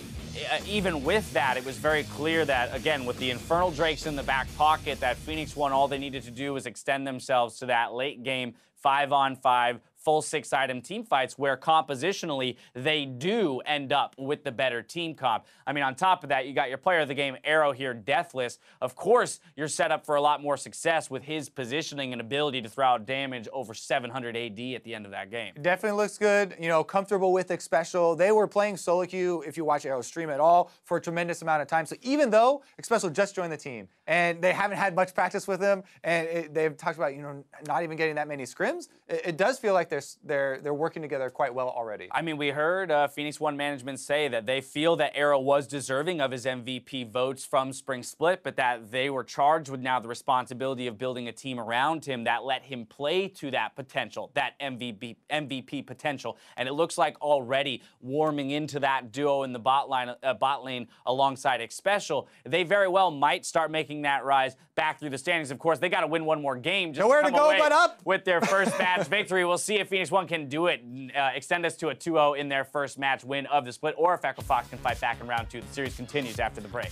even with that, it was very clear that, again, with the Infernal Drakes in the back pocket, that Phoenix1, all they needed to do was extend themselves to that late game 5-on-5 full 6-item team fights where compositionally they do end up with the better team comp. I mean, on top of that, you got your player of the game, Arrow here, Deathless. Of course, you're set up for a lot more success with his positioning and ability to throw out damage over 700 AD at the end of that game. Definitely looks good, you know, comfortable with Xpecial. They were playing solo queue, if you watch Arrow stream at all, for a tremendous amount of time. So even though Xpecial just joined the team and they haven't had much practice with him, and they've talked about, you know, not even getting that many scrims, it does feel like they're working together quite well already. I mean, we heard Phoenix1 management say that they feel that Arrow was deserving of his MVP votes from Spring Split, but that they were charged with now the responsibility of building a team around him that let him play to that potential, that MVP potential. And it looks like already warming into that duo in the bot lane alongside Xpecial, they very well might start making that rise back through the standings. Of course, they got to win one more game just nowhere to to come go away but up with their first match victory. We'll see if Phoenix1 can do it, extend us to a 2-0 in their first match win of the split, or if FOX can fight back in round 2. The series continues after the break.